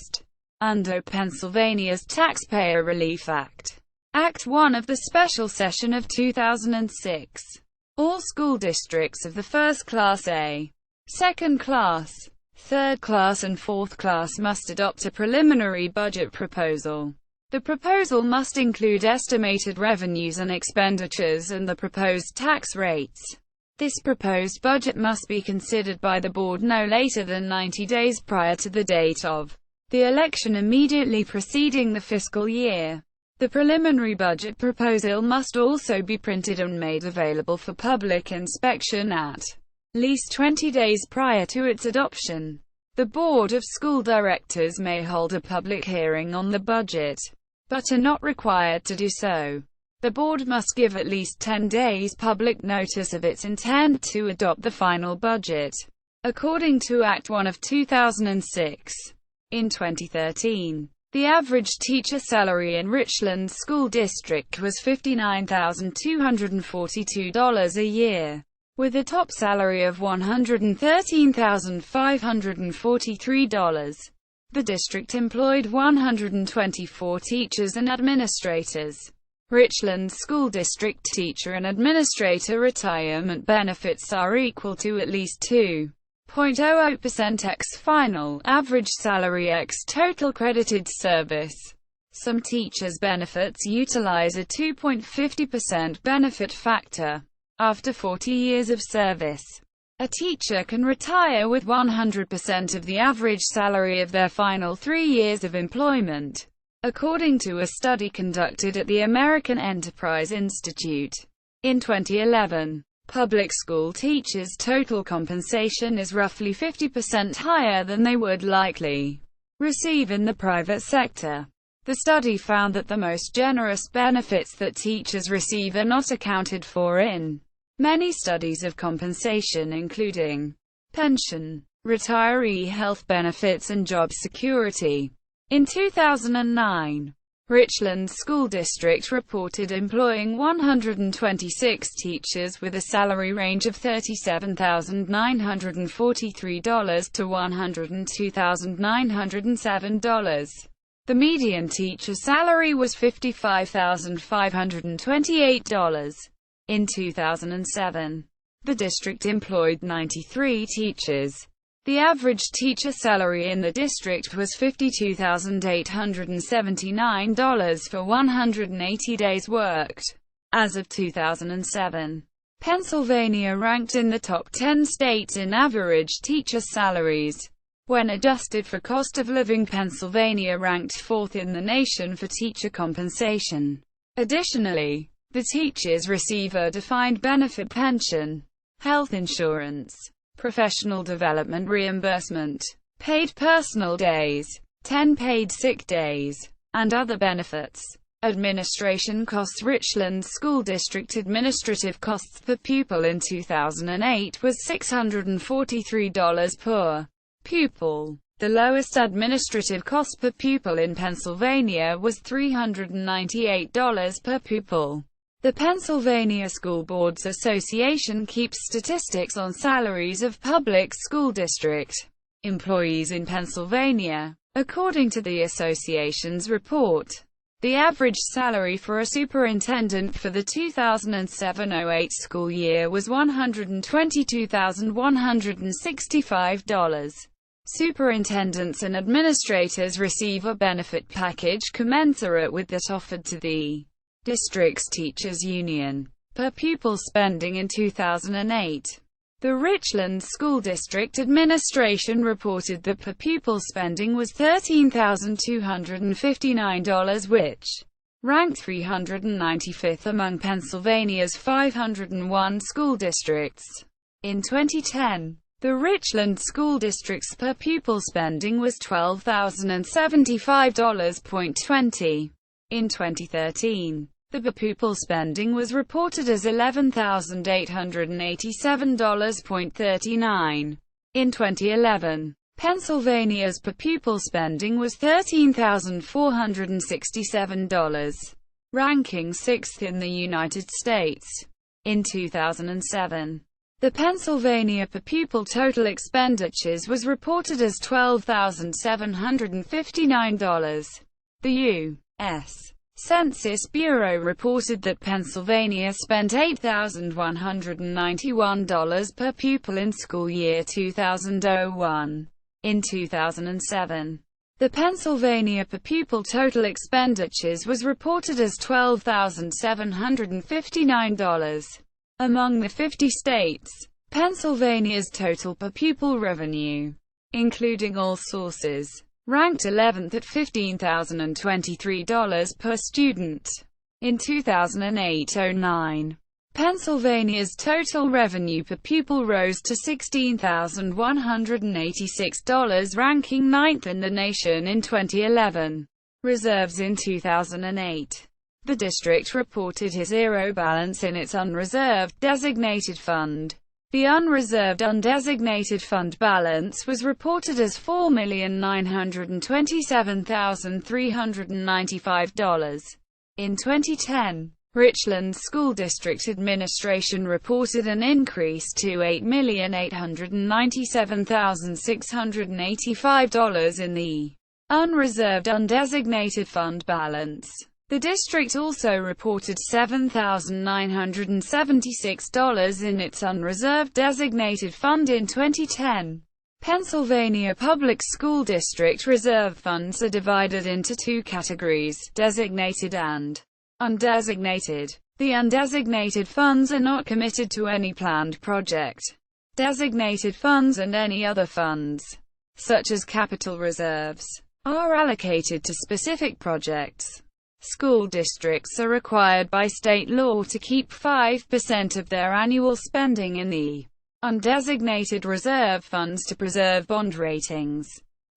Under Pennsylvania's Taxpayer Relief Act, Act 1 of the special session of 2006, all school districts of the first class A, second class, third class and fourth class must adopt a preliminary budget proposal. The proposal must include estimated revenues and expenditures and the proposed tax rates. This proposed budget must be considered by the board no later than 90 days prior to the date of the election immediately preceding the fiscal year. The preliminary budget proposal must also be printed and made available for public inspection at least 20 days prior to its adoption. The Board of School Directors may hold a public hearing on the budget, but are not required to do so. The board must give at least 10 days public notice of its intent to adopt the final budget, according to Act 1 of 2006. In 2013, the average teacher salary in Richland School District was $59,242 a year, with a top salary of $113,543. The district employed 124 teachers and administrators. Richland School District teacher and administrator retirement benefits are equal to at least 2.00% x final average salary x total credited service. Some teachers' benefits utilize a 2.50% benefit factor. After 40 years of service, a teacher can retire with 100% of the average salary of their final 3 years of employment, according to a study conducted at the American Enterprise Institute. In 2011, public school teachers' total compensation is roughly 50% higher than they would likely receive in the private sector. The study found that the most generous benefits that teachers receive are not accounted for in many studies of compensation, including pension, retiree health benefits and job security. In 2009, Richland School District reported employing 126 teachers with a salary range of $37,943 to $102,907. The median teacher salary was $55,528. In 2007, the district employed 93 teachers. The average teacher salary in the district was $52,879 for 180 days worked. As of 2007, Pennsylvania ranked in the top 10 states in average teacher salaries. When adjusted for cost of living, Pennsylvania ranked 4th in the nation for teacher compensation. Additionally, the teachers receive a defined benefit pension, health insurance, professional development reimbursement, paid personal days, 10 paid sick days, and other benefits. Administration costs. Richland School District administrative costs per pupil in 2008 was $643 per pupil. The lowest administrative cost per pupil in Pennsylvania was $398 per pupil. The Pennsylvania School Boards Association keeps statistics on salaries of public school district employees in Pennsylvania. According to the association's report, the average salary for a superintendent for the 2007-08 school year was $122,165. Superintendents and administrators receive a benefit package commensurate with that offered to the district's teachers union. Per pupil spending in 2008. The Richland School District Administration reported that per pupil spending was $13,259, which ranked 395th among Pennsylvania's 501 school districts. In 2010, the Richland School District's per pupil spending was $12,075.20. In 2013, the per pupil spending was reported as $11,887.39. In 2011, Pennsylvania's per pupil spending was $13,467, ranking 6th in the United States. In 2007, the Pennsylvania per pupil total expenditures was reported as $12,759. The U.S. Census Bureau reported that Pennsylvania spent $8,191 per pupil in school year 2001. In 2007, the Pennsylvania per pupil total expenditures was reported as $12,759. Among the 50 states, Pennsylvania's total per pupil revenue, including all sources, ranked 11th at $15,023 per student. In 2008-09, Pennsylvania's total revenue per pupil rose to $16,186, ranking 9th in the nation in 2011. Reserves. In 2008, the district reported a zero balance in its unreserved designated fund. The unreserved undesignated fund balance was reported as $4,927,395. In 2010, Richland School District Administration reported an increase to $8,897,685 in the unreserved undesignated fund balance. The district also reported $7,976 in its unreserved designated fund in 2010. Pennsylvania Public School District reserve funds are divided into two categories: designated and undesignated. The undesignated funds are not committed to any planned project. Designated funds and any other funds, such as capital reserves, are allocated to specific projects. School districts are required by state law to keep 5% of their annual spending in the undesignated reserve funds to preserve bond ratings.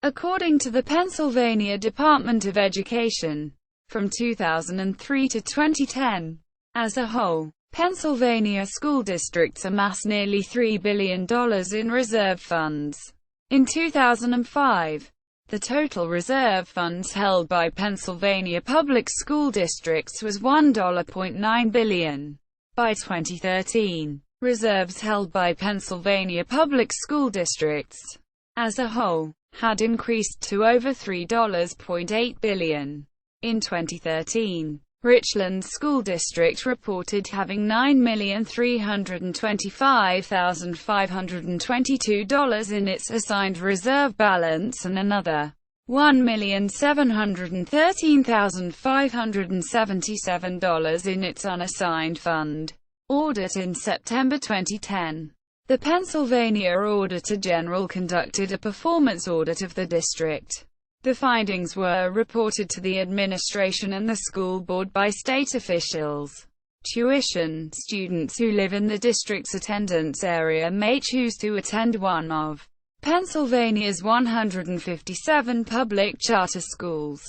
According to the Pennsylvania Department of Education, from 2003 to 2010, as a whole, Pennsylvania school districts amassed nearly $3 billion in reserve funds. In 2005, the total reserve funds held by Pennsylvania public school districts was $1.9 billion. By 2013, reserves held by Pennsylvania public school districts, as a whole, had increased to over $3.8 billion. In 2013, Richland School District reported having $9,325,522 in its assigned reserve balance and another $1,713,577 in its unassigned fund. Audit. In September 2010, The Pennsylvania Auditor General conducted a performance audit of the district. The findings were reported to the administration and the school board by state officials. Tuition: students who live in the district's attendance area may choose to attend one of Pennsylvania's 157 public charter schools.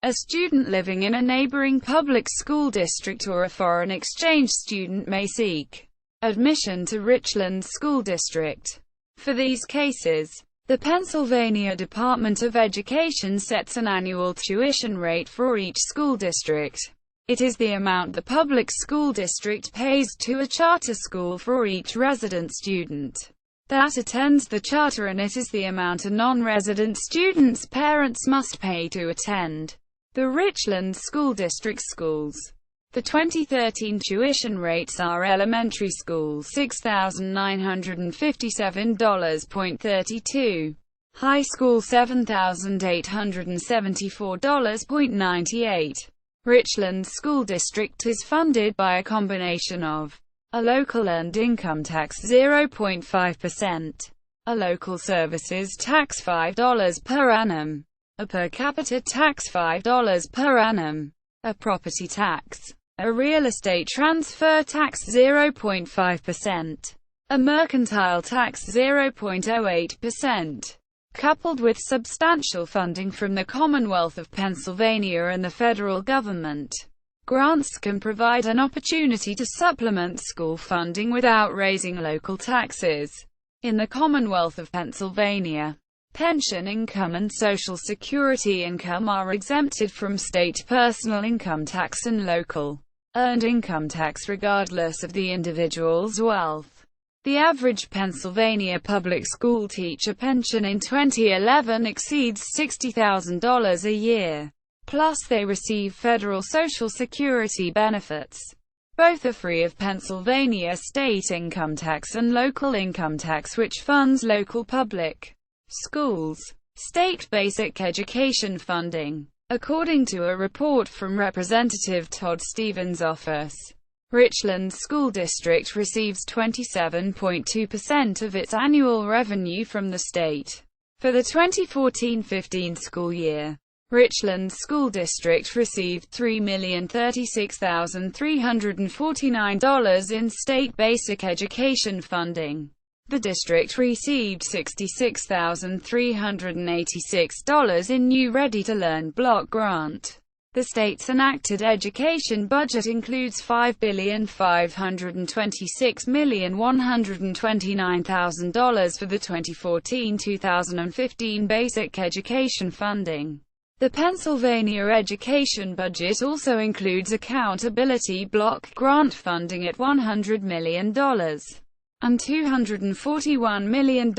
A student living in a neighboring public school district or a foreign exchange student may seek admission to Richland School District. For these cases, the Pennsylvania Department of Education sets an annual tuition rate for each school district. It is the amount the public school district pays to a charter school for each resident student that attends the charter, and it is the amount a non-resident student's parents must pay to attend the Richland School District schools. The 2013 tuition rates are: elementary school $6,957.32, high school $7,874.98. Richland School District is funded by a combination of a local earned income tax 0.5%, a local services tax $5 per annum, a per capita tax $5 per annum, a property tax, a real estate transfer tax 0.5%, a mercantile tax 0.08%. Coupled with substantial funding from the Commonwealth of Pennsylvania and the federal government, grants can provide an opportunity to supplement school funding without raising local taxes. In the Commonwealth of Pennsylvania, pension income and Social Security income are exempted from state personal income tax and local earned income tax regardless of the individual's wealth. The average Pennsylvania public school teacher pension in 2011 exceeds $60,000 a year. Plus they receive federal Social Security benefits. Both are free of Pennsylvania state income tax and local income tax, which funds local public schools. State basic education funding. According to a report from Representative Todd Stevens' office, Richland School District receives 27.2% of its annual revenue from the state. For the 2014-15 school year, Richland School District received $3,036,349 in state basic education funding. The district received $66,386 in new Ready to Learn block grant. The state's enacted education budget includes $5,526,129,000 for the 2014-2015 basic education funding. The Pennsylvania education budget also includes accountability block grant funding at $100 million and $241 million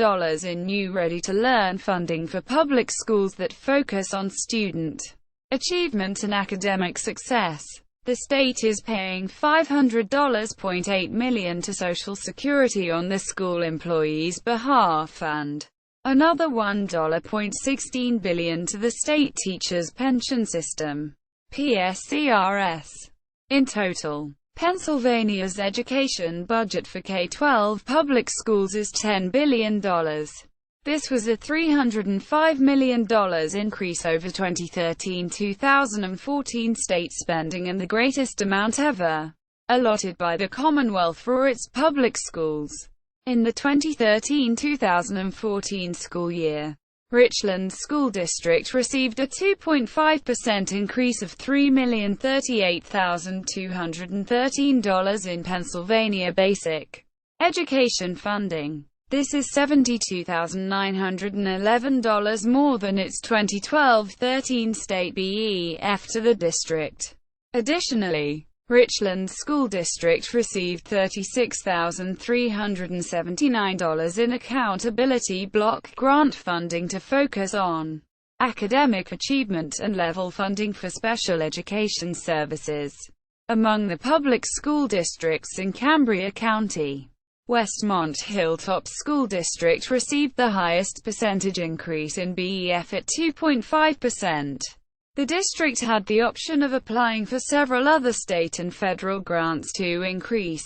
in new Ready to Learn funding for public schools that focus on student achievement and academic success. The state is paying $500.8 million to Social Security on the school employees' behalf and another $1.16 billion to the state teachers' pension system, PSCRS. In total, Pennsylvania's education budget for K-12 public schools is $10 billion. This was a $305 million increase over 2013-2014 state spending and the greatest amount ever allotted by the Commonwealth for its public schools. In the 2013-2014 school year, Richland School District received a 2.5% increase of $3,038,213 in Pennsylvania basic education funding. This is $72,911 more than its 2012-13 state BEF to the district. Additionally, Richland School District received $36,379 in accountability block grant funding to focus on academic achievement and level funding for special education services. Among the public school districts in Cambria County, Westmont Hilltop School District received the highest percentage increase in BEF at 2.5%. The district had the option of applying for several other state and federal grants to increase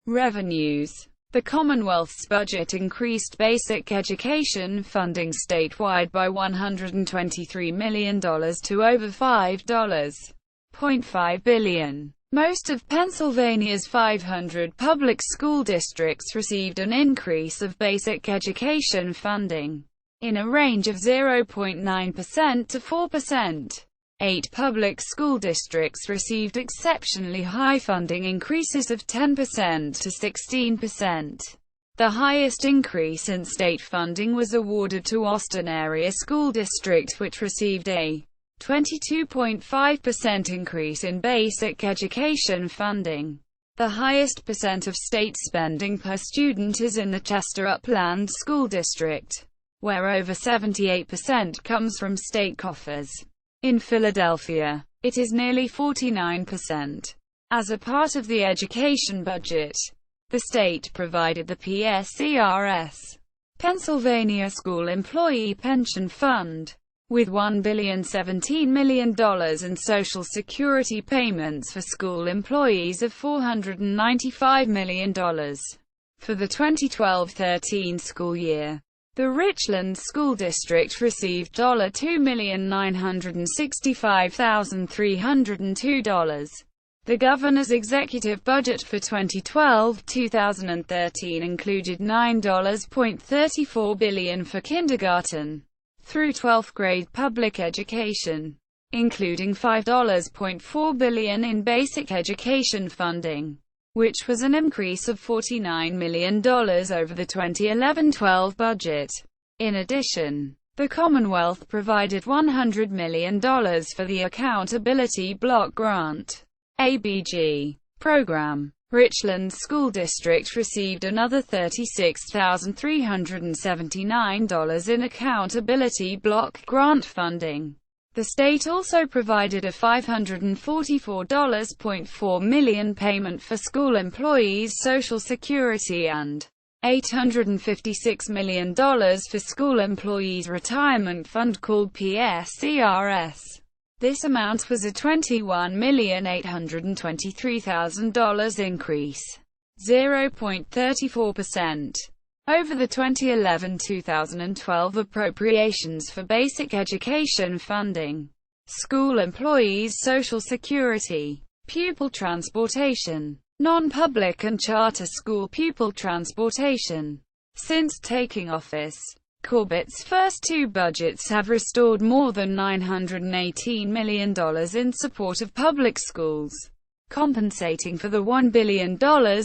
revenues. The Commonwealth's budget increased basic education funding statewide by $123 million to over $5.5 billion. Most of Pennsylvania's 500 public school districts received an increase of basic education funding in a range of 0.9% to 4%. 8 public school districts received exceptionally high funding increases of 10% to 16%. The highest increase in state funding was awarded to Austin Area School District, which received a 22.5% increase in basic education funding. The highest percent of state spending per student is in the Chester Upland School District, where over 78% comes from state coffers. In Philadelphia, it is nearly 49%. As a part of the education budget, the state provided the PSERS, Pennsylvania School Employee Pension Fund, with $1,017 million in Social Security payments for school employees of $495 million. For the 2012-13 school year, the Richland School District received $2,965,302. The governor's executive budget for 2012-2013 included $9.34 billion for kindergarten through 12th grade public education, including $5.4 billion in basic education funding, which was an increase of $49 million over the 2011-12 budget. In addition, the Commonwealth provided $100 million for the Accountability Block Grant (ABG) program. Richland School District received another $36,379 in Accountability Block Grant funding. The state also provided a $544.4 million payment for school employees' Social Security and $856 million for school employees' retirement fund called PSERS. This amount was a $21,823,000 increase, 0.34%, over the 2011-2012 appropriations for basic education funding, school employees' Social Security, pupil transportation, non-public and charter school pupil transportation. Since taking office, Corbett's first 2 budgets have restored more than $918 million in support of public schools, compensating for the $1 billion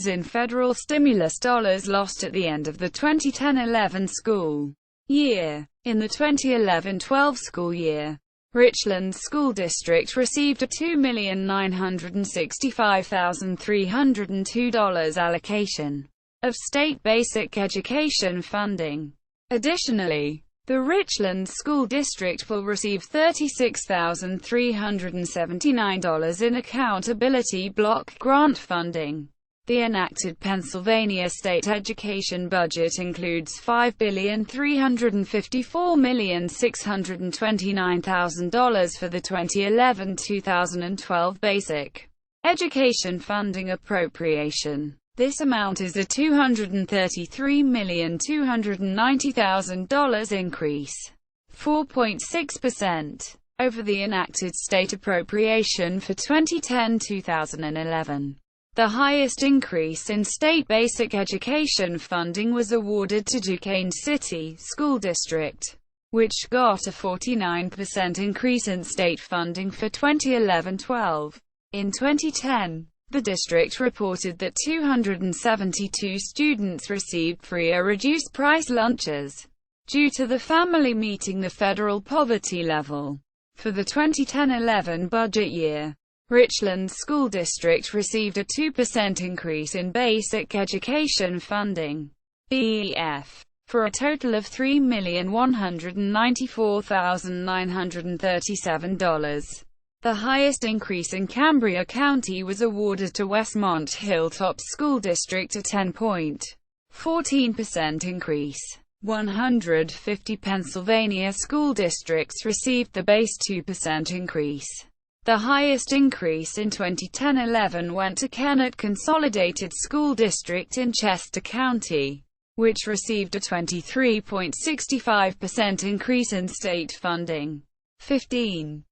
in federal stimulus dollars lost at the end of the 2010-11 school year. In the 2011-12 school year, Richland School District received a $2,965,302 allocation of state basic education funding. Additionally, the Richland School District will receive $36,379 in Accountability Block Grant funding. The enacted Pennsylvania state education budget includes $5,354,629,000 for the 2011-2012 basic education funding appropriation. This amount is a $233,290,000 increase, 4.6%, over the enacted state appropriation for 2010-2011. The highest increase in state basic education funding was awarded to Duquesne City School District, which got a 49% increase in state funding for 2011-12. In 2010, the district reported that 272 students received free or reduced-price lunches, due to the family meeting the federal poverty level. For the 2010-11 budget year, Richland School District received a 2% increase in basic education funding, BEF, for a total of $3,194,937. The highest increase in Cambria County was awarded to Westmont Hilltop School District, a 10.14% increase. 150 Pennsylvania school districts received the base 2% increase. The highest increase in 2010-11 went to Kennett Consolidated School District in Chester County, which received a 23.65% increase in state funding. 15.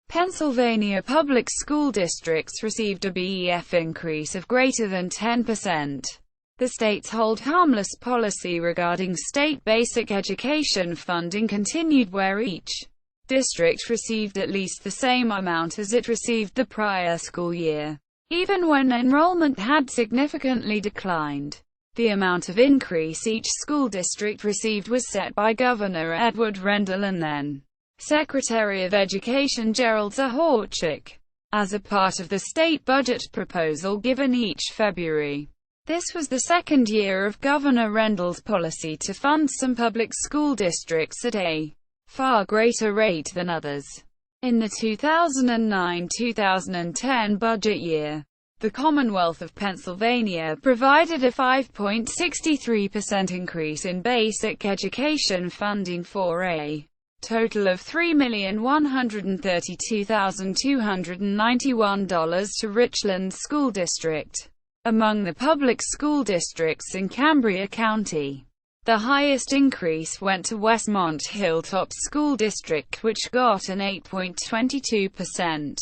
Pennsylvania public school districts received a BEF increase of greater than 10%. The state's hold harmless policy regarding state basic education funding continued, where each district received at least the same amount as it received the prior school year, even when enrollment had significantly declined. The amount of increase each school district received was set by Governor Edward Rendell and then Secretary of Education Gerald Zahorchik, as a part of the state budget proposal given each February. This was the second year of Governor Rendell's policy to fund some public school districts at a far greater rate than others. In the 2009-2010 budget year, the Commonwealth of Pennsylvania provided a 5.63% increase in basic education funding for a total of $3,132,291 to Richland School District. Among the public school districts in Cambria County, the highest increase went to Westmont Hilltop School District, which got an 8.22%.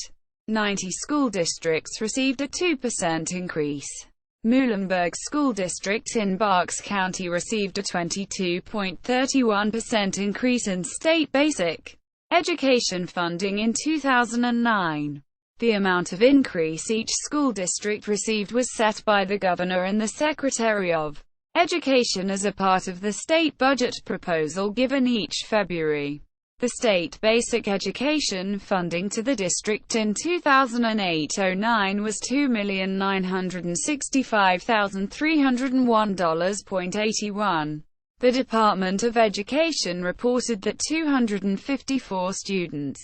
90 school districts received a 2% increase. Muhlenberg School District in Berks County received a 22.31% increase in state basic education funding in 2009. The amount of increase each school district received was set by the Governor and the Secretary of Education as a part of the state budget proposal given each February. The state basic education funding to the district in 2008-09 was $2,965,301.81. The Department of Education reported that 254 students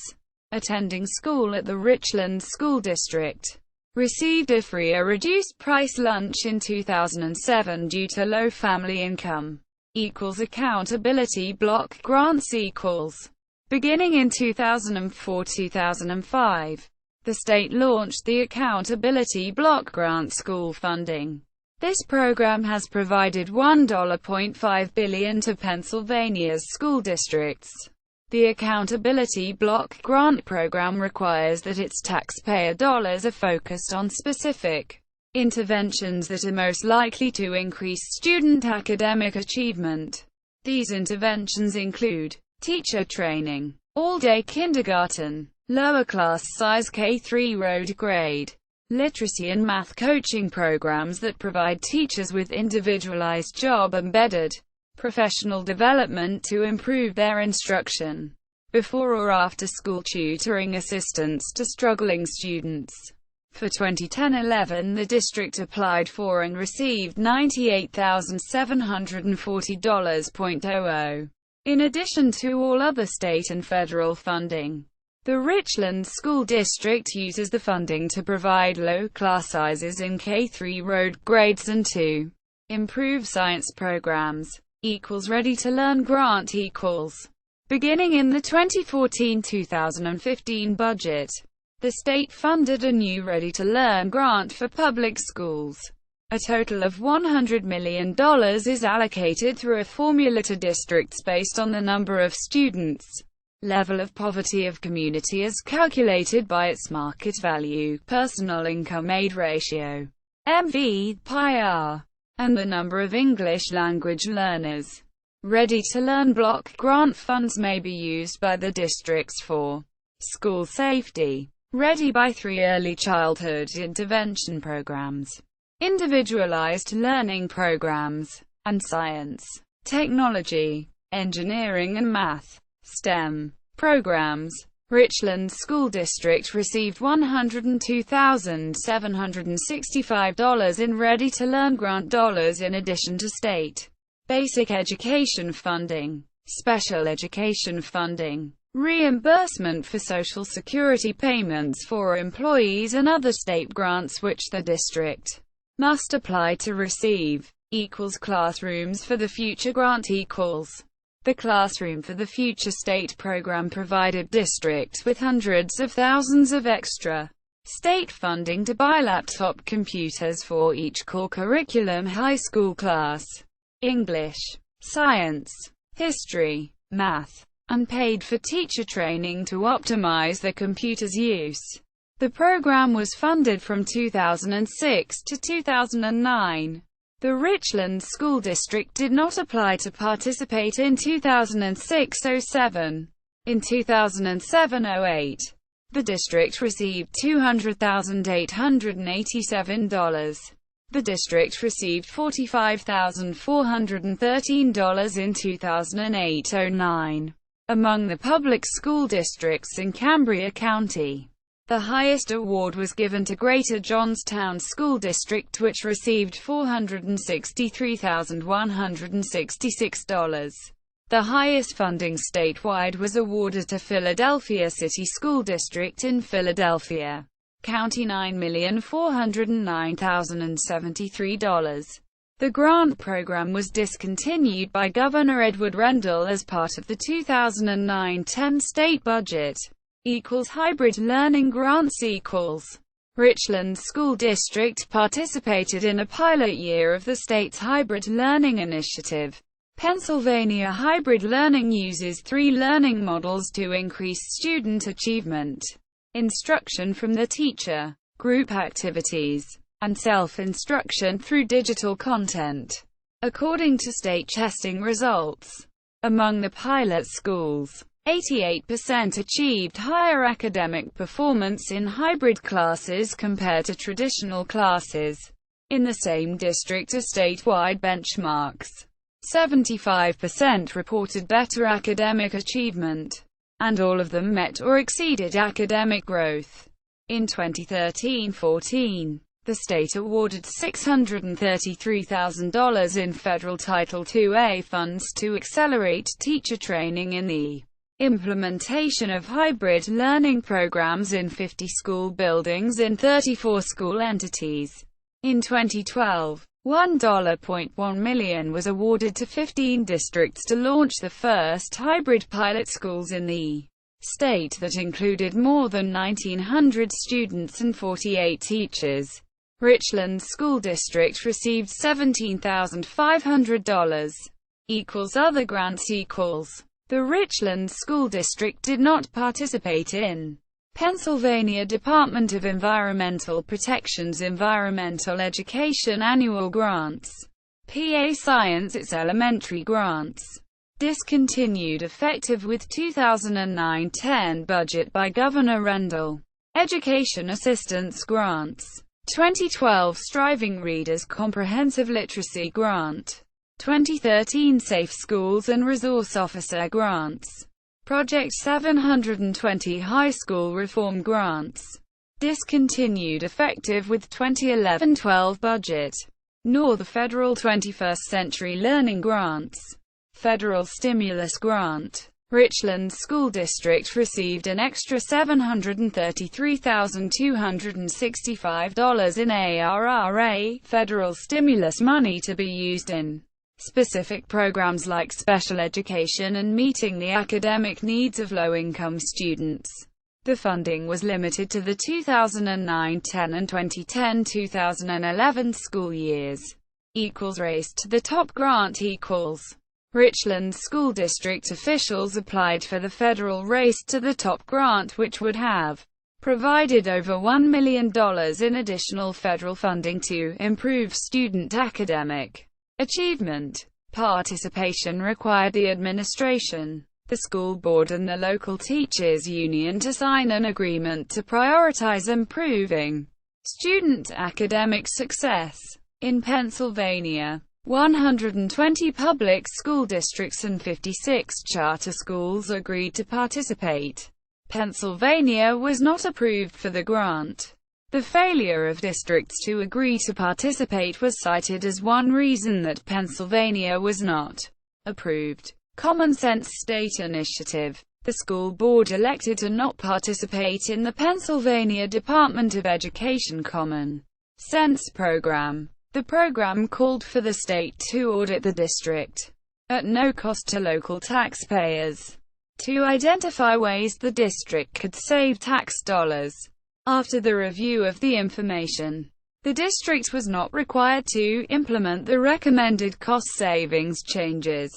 attending school at the Richland School District received a free or reduced-price lunch in 2007 due to low family income. Accountability block grants equals. Beginning in 2004-2005, the state launched the Accountability Block Grant school funding. This program has provided $1.5 billion to Pennsylvania's school districts. The Accountability Block Grant program requires that its taxpayer dollars are focused on specific interventions that are most likely to increase student academic achievement. These interventions include teacher training, all-day kindergarten, lower class size K-3 road grade, literacy and math coaching programs that provide teachers with individualized job-embedded professional development to improve their instruction, before or after school tutoring assistance to struggling students. For 2010-11, the district applied for and received $98,740.00, in addition to all other state and federal funding. The Richland School District uses the funding to provide low class sizes in K-3 road grades and to improve science programs. Ready to Learn grant equals. Beginning in the 2014-2015 budget, the state funded a new Ready to Learn grant for public schools. A total of $100 million is allocated through a formula to districts based on the number of students, level of poverty of community as calculated by its market value, personal income aid ratio, MV/PIR, and the number of English language learners. Ready to Learn block grant funds may be used by the districts for school safety, Ready by 3 early childhood intervention programs, individualized learning programs, and science, technology, engineering and math (STEM) programs. Richland School District received $102,765 in Ready to Learn grant dollars in addition to state basic education funding, special education funding, reimbursement for Social Security payments for employees and other state grants which the district must apply to receive. Classrooms for the Future grant equals. The Classroom for the Future state program provided districts with hundreds of thousands of extra state funding to buy laptop computers for each core curriculum high school class: English, science, history, math, and paid for teacher training to optimize the computer's use. The program was funded from 2006 to 2009. The Richland School District did not apply to participate in 2006-07. In 2007-08, the district received $200,887. The district received $45,413 in 2008-09. Among the public school districts in Cambria County, the highest award was given to Greater Johnstown School District, which received $463,166. The highest funding statewide was awarded to Philadelphia City School District in Philadelphia County, $9,409,073. The grant program was discontinued by Governor Edward Rendell as part of the 2009-10 state budget. Hybrid learning grants equals. Richland School District participated in a pilot year of the state's hybrid learning initiative. Pennsylvania hybrid learning uses 3 learning models to increase student achievement: instruction from the teacher, group activities, and self-instruction through digital content. According to state testing results, among the pilot schools, 88% achieved higher academic performance in hybrid classes compared to traditional classes in the same district as statewide benchmarks. 75% reported better academic achievement, and all of them met or exceeded academic growth. In 2013-14, the state awarded $633,000 in federal Title IIA funds to accelerate teacher training in the implementation of hybrid learning programs in 50 school buildings in 34 school entities. In 2012, $1.1 million was awarded to 15 districts to launch the first hybrid pilot schools in the state that included more than 1,900 students and 48 teachers. Richland School District received $17,500. Other grants equals. The Richland School District did not participate in Pennsylvania Department of Environmental Protection's Environmental Education Annual Grants. PA Science its elementary grants. Discontinued effective with 2009-10 budget by Governor Rendell. Education Assistance Grants. 2012 Striving Readers Comprehensive Literacy Grant. 2013 Safe Schools and Resource Officer Grants. Project 720 High School Reform Grants. Discontinued effective with 2011-12 budget. Nor the Federal 21st Century Learning Grants. Federal Stimulus Grant. Richland School District received an extra $733,265 in ARRA, federal stimulus money to be used in specific programs like special education and meeting the academic needs of low-income students. The funding was limited to the 2009-10 and 2010-2011 school years. Race to the top grant equals. Richland School District officials applied for the federal Race to the Top grant, which would have provided over $1 million in additional federal funding to improve student academic achievement. Participation required the administration, the school board and the local teachers union to sign an agreement to prioritize improving student academic success. In Pennsylvania, 120 public school districts and 56 charter schools agreed to participate. Pennsylvania was not approved for the grant. The failure of districts to agree to participate was cited as one reason that Pennsylvania was not approved. Common Sense State Initiative. The school board elected to not participate in the Pennsylvania Department of Education Common Sense program. The program called for the state to audit the district at no cost to local taxpayers, to identify ways the district could save tax dollars. After the review of the information, the district was not required to implement the recommended cost savings changes.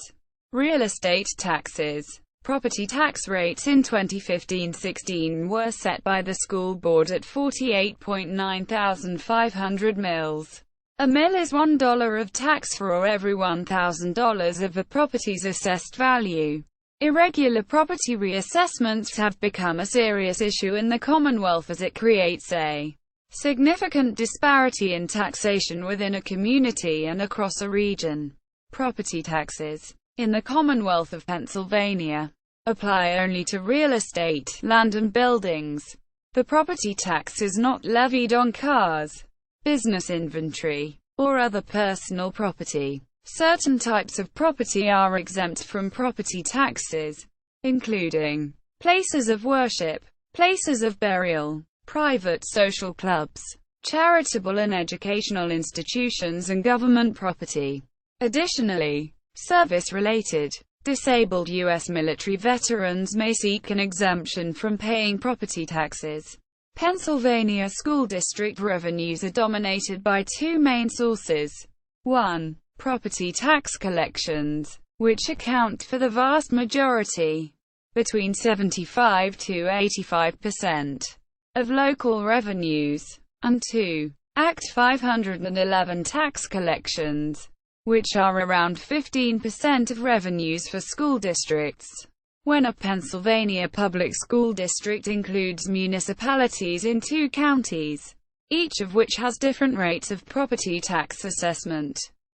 Real estate taxes. Property tax rates in 2015-16 were set by the school board at 48,950 mils. A mil is $1 of tax for every $1,000 of a property's assessed value. Irregular property reassessments have become a serious issue in the Commonwealth as it creates a significant disparity in taxation within a community and across a region. Property taxes in the Commonwealth of Pennsylvania apply only to real estate, land and buildings. The property tax is not levied on cars, business inventory, or other personal property. Certain types of property are exempt from property taxes, including places of worship, places of burial, private social clubs, charitable and educational institutions, and government property. Additionally, service-related, disabled U.S. military veterans may seek an exemption from paying property taxes. Pennsylvania school district revenues are dominated by two main sources. 1. Property tax collections, which account for the vast majority, between 75 to 85%, of local revenues, and 2. Act 511 tax collections, which are around 15% of revenues for school districts. When a Pennsylvania public school district includes municipalities in two counties, each of which has different rates of property tax assessment,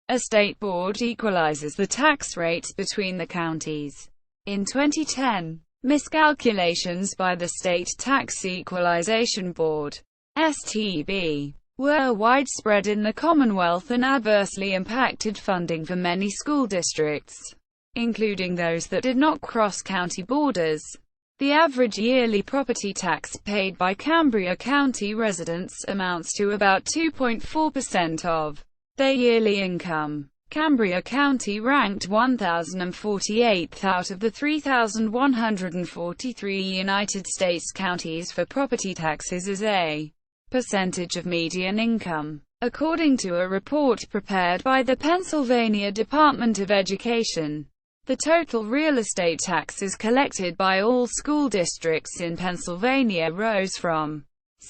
a state board equalizes the tax rates between the counties. In 2010, miscalculations by the State Tax Equalization Board (STB) were widespread in the Commonwealth and adversely impacted funding for many school districts, including those that did not cross county borders. The average yearly property tax paid by Cambria County residents amounts to about 2.4% of their yearly income. Cambria County ranked 1,048th out of the 3,143 United States counties for property taxes as a percentage of median income, according to a report prepared by the Pennsylvania Department of Education. The total real estate taxes collected by all school districts in Pennsylvania rose from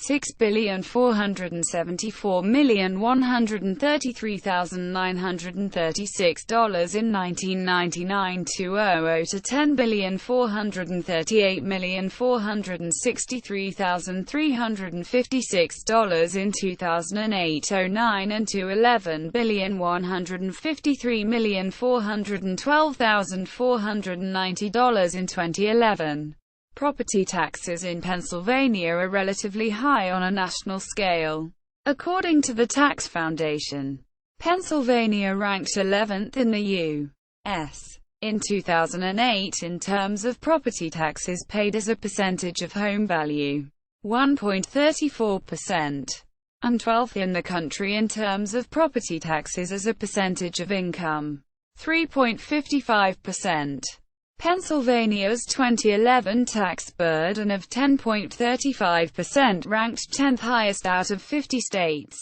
$6,474,133,936 in 1999 to $10,438,463,356 in 2008-09 and to $11,153,412,490 in 2011. Property taxes in Pennsylvania are relatively high on a national scale. According to the Tax Foundation, Pennsylvania ranked 11th in the U.S. in 2008 in terms of property taxes paid as a percentage of home value, 1.34%, and 12th in the country in terms of property taxes as a percentage of income, 3.55%. Pennsylvania's 2011 tax burden of 10.35% ranked 10th highest out of 50 states.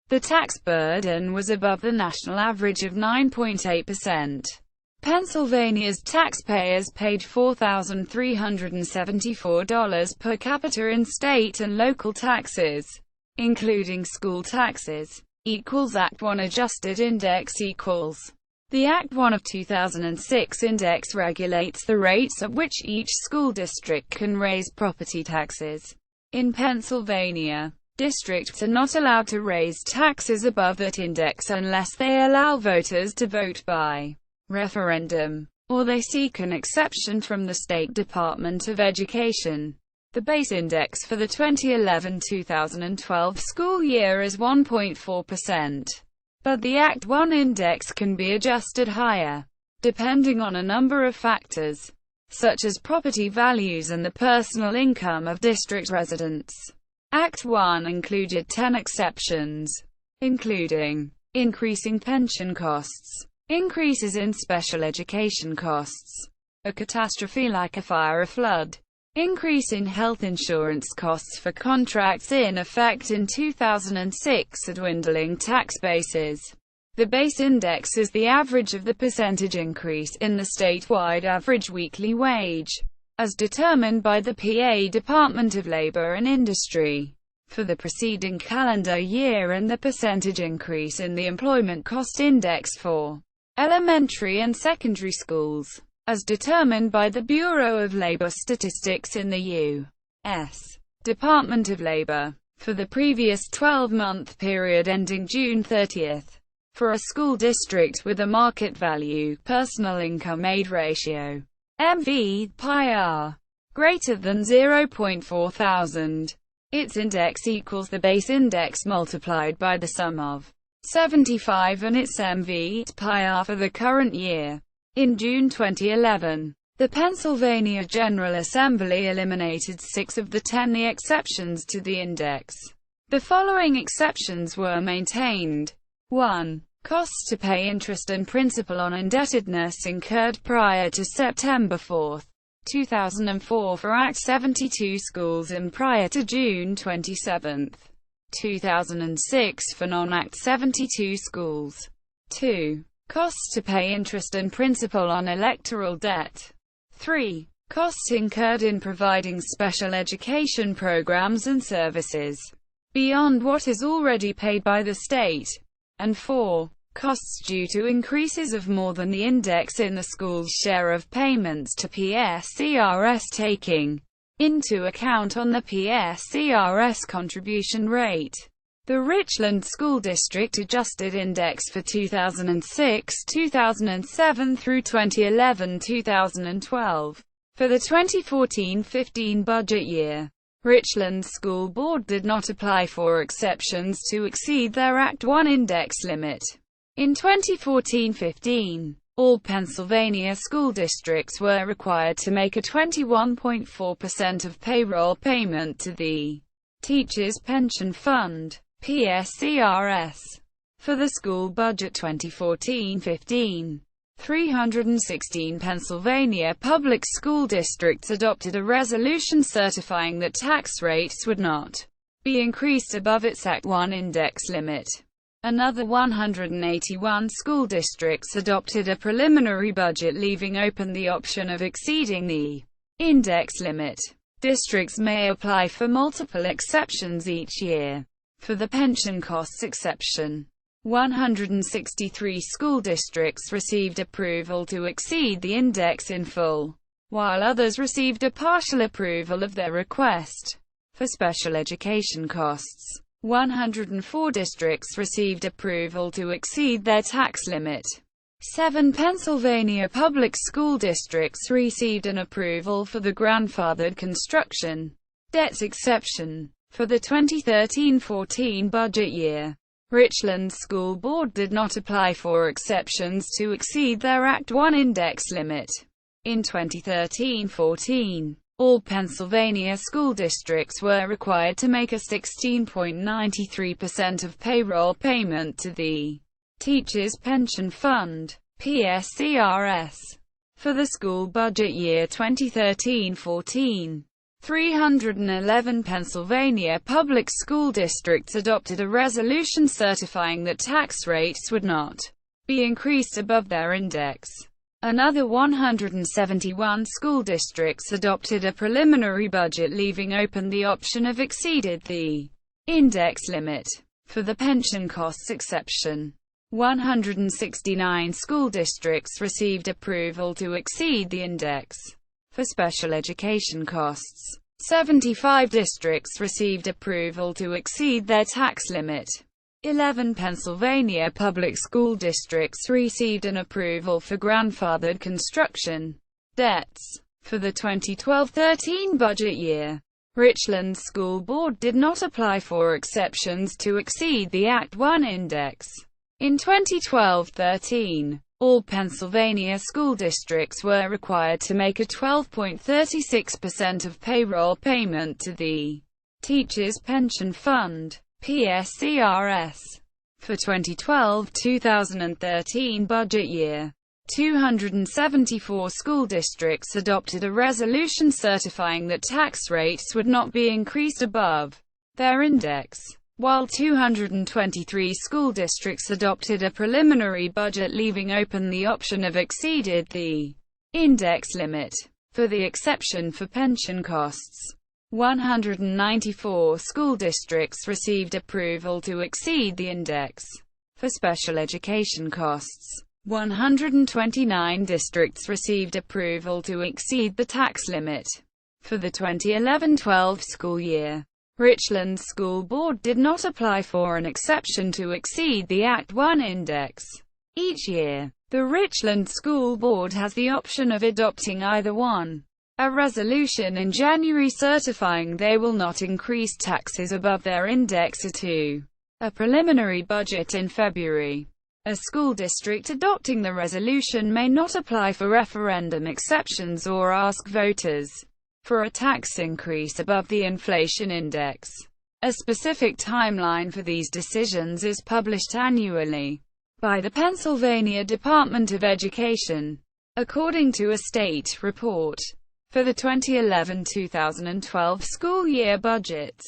The tax burden was above the national average of 9.8%. Pennsylvania's taxpayers paid $4,374 per capita in state and local taxes, including school taxes, equals Act 1 adjusted index equals. The Act 1 of 2006 index regulates the rates at which each school district can raise property taxes. In Pennsylvania, districts are not allowed to raise taxes above that index unless they allow voters to vote by referendum, or they seek an exception from the State Department of Education. The base index for the 2011-2012 school year is 1.4%. But the Act 1 index can be adjusted higher, depending on a number of factors, such as property values and the personal income of district residents. Act 1 included 10 exceptions, including increasing pension costs, Increases in special education costs. A catastrophe like a fire or flood. Increase in health insurance costs for contracts in effect in 2006. A dwindling tax bases. The base index is the average of the percentage increase in the statewide average weekly wage, as determined by the PA Department of Labor and Industry, for the preceding calendar year, and the percentage increase in the employment cost index for elementary and secondary schools, as determined by the Bureau of Labor Statistics in the U.S. Department of Labor, for the previous 12-month period ending June 30. For a school district with a market value personal income aid ratio (MV/PIR) greater than 0.4 thousand, its index equals the base index multiplied by the sum of 75 and its MV/PIR for the current year. In June 2011, the Pennsylvania General Assembly eliminated 6 of the 10 exceptions to the index. The following exceptions were maintained. 1. Costs to pay interest and principal on indebtedness incurred prior to September 4, 2004 for Act 72 schools and prior to June 27, 2006 for non-Act 72 schools. 2. Costs to pay interest and principal on electoral debt. 3. Costs incurred in providing special education programs and services beyond what is already paid by the state. And 4. Costs due to increases of more than the index in the school's share of payments to PSCRS, taking into account on the PSCRS contribution rate. The Richland School District adjusted index for 2006, 2007 through 2011-2012. For the 2014-15 budget year, Richland School Board did not apply for exceptions to exceed their Act 1 index limit. In 2014-15, all Pennsylvania school districts were required to make a 21.4% of payroll payment to the Teachers' Pension Fund, PSCRS. For the school budget 2014-15, 316 Pennsylvania public school districts adopted a resolution certifying that tax rates would not be increased above its Act 1 index limit. Another 181 school districts adopted a preliminary budget leaving open the option of exceeding the index limit. Districts may apply for multiple exceptions each year. For the pension costs exception, 163 school districts received approval to exceed the index in full, while others received a partial approval of their request. For special education costs, 104 districts received approval to exceed their tax limit. 7 Pennsylvania public school districts received an approval for the grandfathered construction debt exception. For the 2013-14 budget year, Richland School Board did not apply for exceptions to exceed their Act 1 index limit. In 2013-14, all Pennsylvania school districts were required to make a 16.93% of payroll payment to the Teachers' Pension Fund, PSCRS. For the school budget year 2013-14, 311 Pennsylvania public school districts adopted a resolution certifying that tax rates would not be increased above their index. Another 171 school districts adopted a preliminary budget leaving open the option of exceeded the index limit. For the pension costs exception, 169 school districts received approval to exceed the index. For special education costs, 75 districts received approval to exceed their tax limit. 11 Pennsylvania public school districts received an approval for grandfathered construction debts. For the 2012-13 budget year, Richland School Board did not apply for exceptions to exceed the Act 1 index. In 2012-13, all Pennsylvania school districts were required to make a 12.36% of payroll payment to the Teachers' Pension Fund, PSCRS. For 2012-2013 budget year, 274 school districts adopted a resolution certifying that tax rates would not be increased above their index, while 223 school districts adopted a preliminary budget leaving open the option of exceeded the index limit. For the exception for pension costs, 194 school districts received approval to exceed the index. For special education costs, 129 districts received approval to exceed the tax limit. For the 2011-12 school year, Richland School Board did not apply for an exception to exceed the Act 1 index. Each year, the Richland School Board has the option of adopting either 1. A resolution in January certifying they will not increase taxes above their index, or 2. A preliminary budget in February. A school district adopting the resolution may not apply for referendum exceptions or ask voters for a tax increase above the inflation index. A specific timeline for these decisions is published annually by the Pennsylvania Department of Education, according to a state report. For the 2011-2012 school year budgets,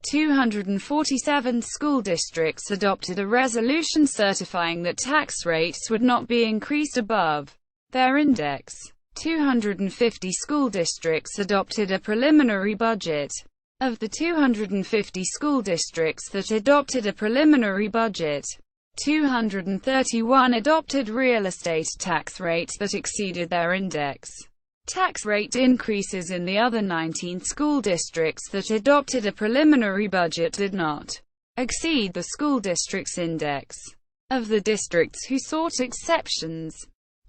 247 school districts adopted a resolution certifying that tax rates would not be increased above their index. 250 school districts adopted a preliminary budget. Of the 250 school districts that adopted a preliminary budget, 231 adopted real estate tax rates that exceeded their index. Tax rate increases in the other 19 school districts that adopted a preliminary budget did not exceed the school district's index. Of the districts who sought exceptions,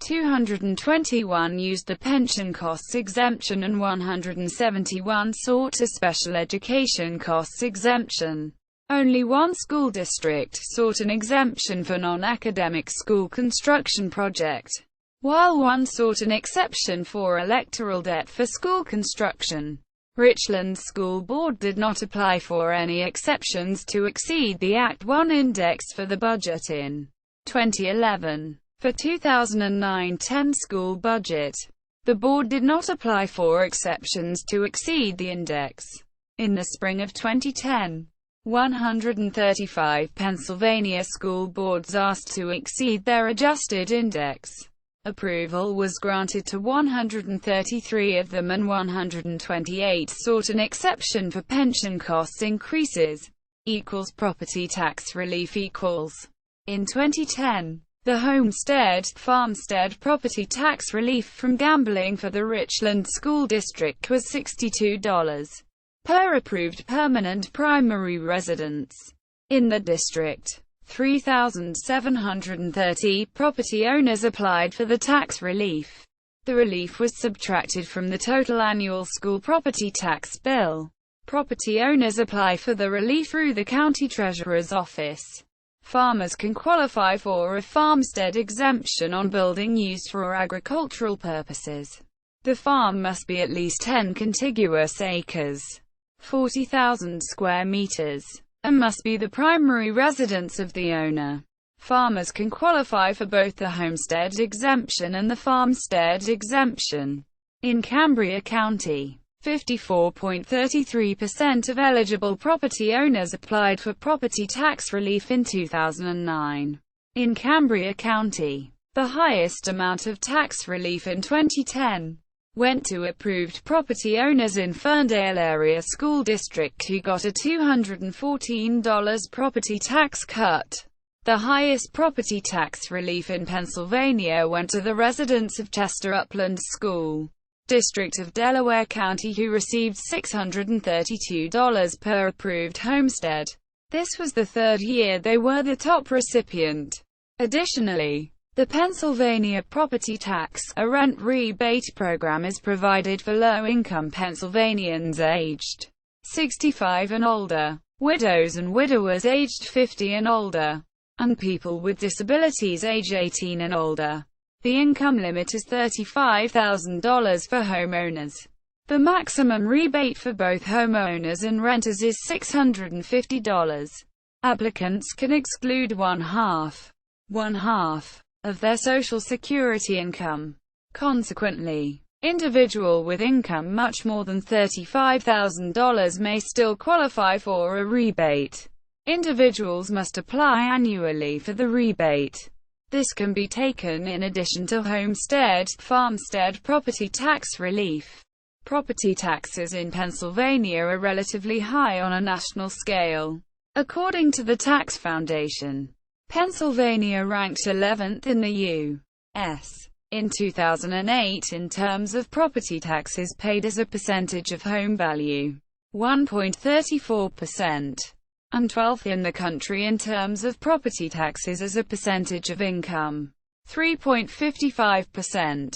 221 used the pension costs exemption and 171 sought a special education costs exemption. Only one school district sought an exemption for non-academic school construction project, while one sought an exception for electoral debt for school construction. Richland School Board did not apply for any exceptions to exceed the Act 1 index for the budget in 2011. For 2009-10 school budget, the board did not apply for exceptions to exceed the index. In the spring of 2010, 135 Pennsylvania school boards asked to exceed their adjusted index. Approval was granted to 133 of them and 128 sought an exception for pension costs increases. Property tax relief equals. In 2010, the homestead/farmstead property tax relief from gambling for the Richland School District was $62 per approved permanent primary residence. In the district, 3,730 property owners applied for the tax relief. The relief was subtracted from the total annual school property tax bill. Property owners apply for the relief through the county treasurer's office. Farmers can qualify for a farmstead exemption on building used for agricultural purposes. The farm must be at least 10 contiguous acres, 40,000 square meters, and must be the primary residence of the owner. Farmers can qualify for both the homestead exemption and the farmstead exemption. In Cambria County, 54.33% of eligible property owners applied for property tax relief in 2009. In Cambria County, the highest amount of tax relief in 2010 went to approved property owners in Ferndale Area School District who got a $214 property tax cut. The highest property tax relief in Pennsylvania went to the residents of Chester Upland School District of Delaware County who received $632 per approved homestead. This was the third year they were the top recipient. Additionally, the Pennsylvania Property Tax, a rent rebate program, is provided for low-income Pennsylvanians aged 65 and older, widows and widowers aged 50 and older, and people with disabilities age 18 and older. The income limit is $35,000 for homeowners. The maximum rebate for both homeowners and renters is $650. Applicants can exclude one-half of their Social Security income. Consequently, individual with income much more than $35,000 may still qualify for a rebate. Individuals must apply annually for the rebate. This can be taken in addition to homestead, farmstead property tax relief. Property taxes in Pennsylvania are relatively high on a national scale. According to the Tax Foundation, Pennsylvania ranked 11th in the U.S. in 2008 in terms of property taxes paid as a percentage of home value, 1.34%, and 12th in the country in terms of property taxes as a percentage of income, 3.55%.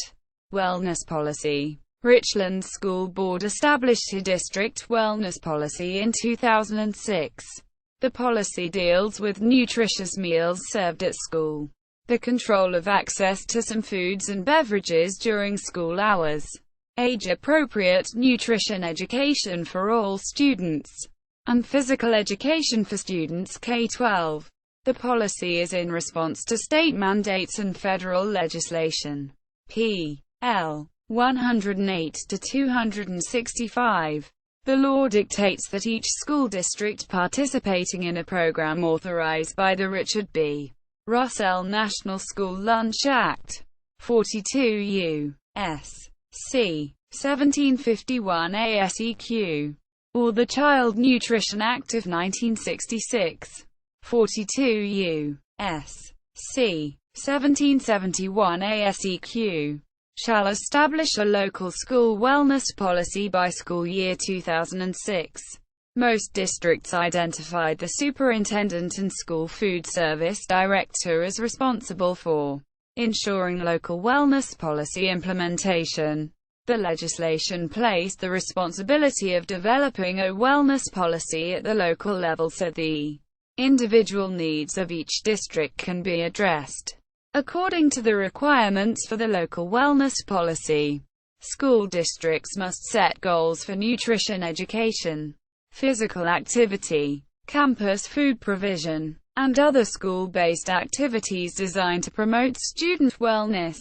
Wellness policy. Richland School Board established a district wellness policy in 2006. The policy deals with nutritious meals served at school, the control of access to some foods and beverages during school hours, age-appropriate nutrition education for all students, and physical education for students K-12. The policy is in response to state mandates and federal legislation. P.L. 108-265. The law dictates that each school district participating in a program authorized by the Richard B. Russell National School Lunch Act, 42 U.S.C. 1751 ASEQ, or the Child Nutrition Act of 1966, 42 U.S.C. 1771 ASEQ, shall establish a local school wellness policy by school year 2006. Most districts identified the superintendent and school food service director as responsible for ensuring local wellness policy implementation. The legislation placed the responsibility of developing a wellness policy at the local level so the individual needs of each district can be addressed. According to the requirements for the local wellness policy, school districts must set goals for nutrition education, physical activity, campus food provision, and other school-based activities designed to promote student wellness.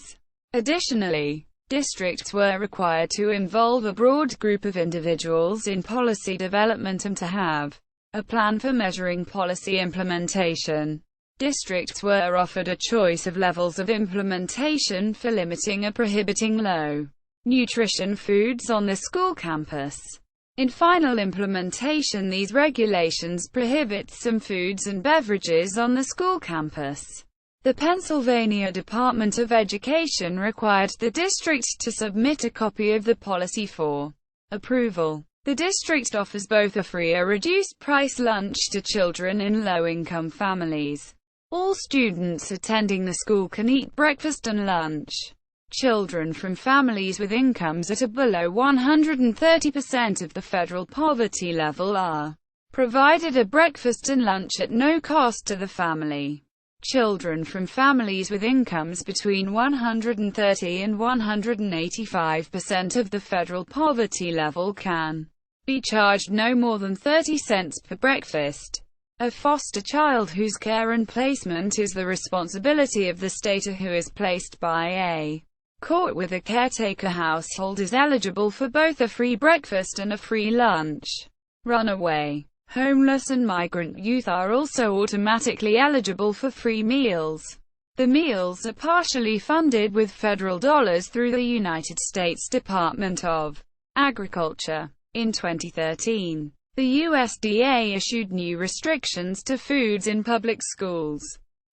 Additionally, districts were required to involve a broad group of individuals in policy development and to have a plan for measuring policy implementation. Districts were offered a choice of levels of implementation for limiting or prohibiting low nutrition foods on the school campus. In final implementation, these regulations prohibit some foods and beverages on the school campus. The Pennsylvania Department of Education required the district to submit a copy of the policy for approval. The district offers both a free or reduced-price lunch to children in low-income families. All students attending the school can eat breakfast and lunch. Children from families with incomes at or below 130% of the federal poverty level are provided a breakfast and lunch at no cost to the family. Children from families with incomes between 130 and 185% of the federal poverty level can be charged no more than 30 cents per breakfast. A foster child whose care and placement is the responsibility of the state or who is placed by a court with a caretaker household is eligible for both a free breakfast and a free lunch. Runaway, homeless and migrant youth are also automatically eligible for free meals. The meals are partially funded with federal dollars through the United States Department of Agriculture. In 2013, the USDA issued new restrictions to foods in public schools.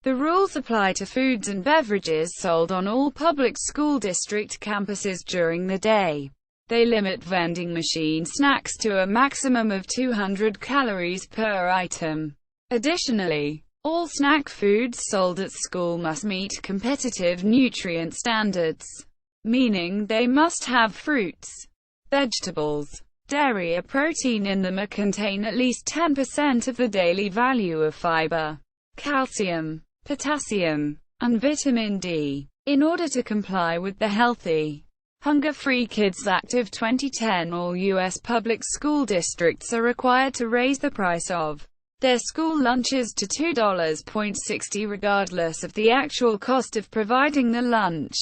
The rules apply to foods and beverages sold on all public school district campuses during the day. They limit vending machine snacks to a maximum of 200 calories per item. Additionally, all snack foods sold at school must meet competitive nutrient standards, meaning they must have fruits, vegetables, dairy or protein in them or contain at least 10% of the daily value of fiber, calcium, potassium, and vitamin D. In order to comply with the Healthy, Hunger-Free Kids Act of 2010, all U.S. public school districts are required to raise the price of their school lunches to $2.60 regardless of the actual cost of providing the lunch.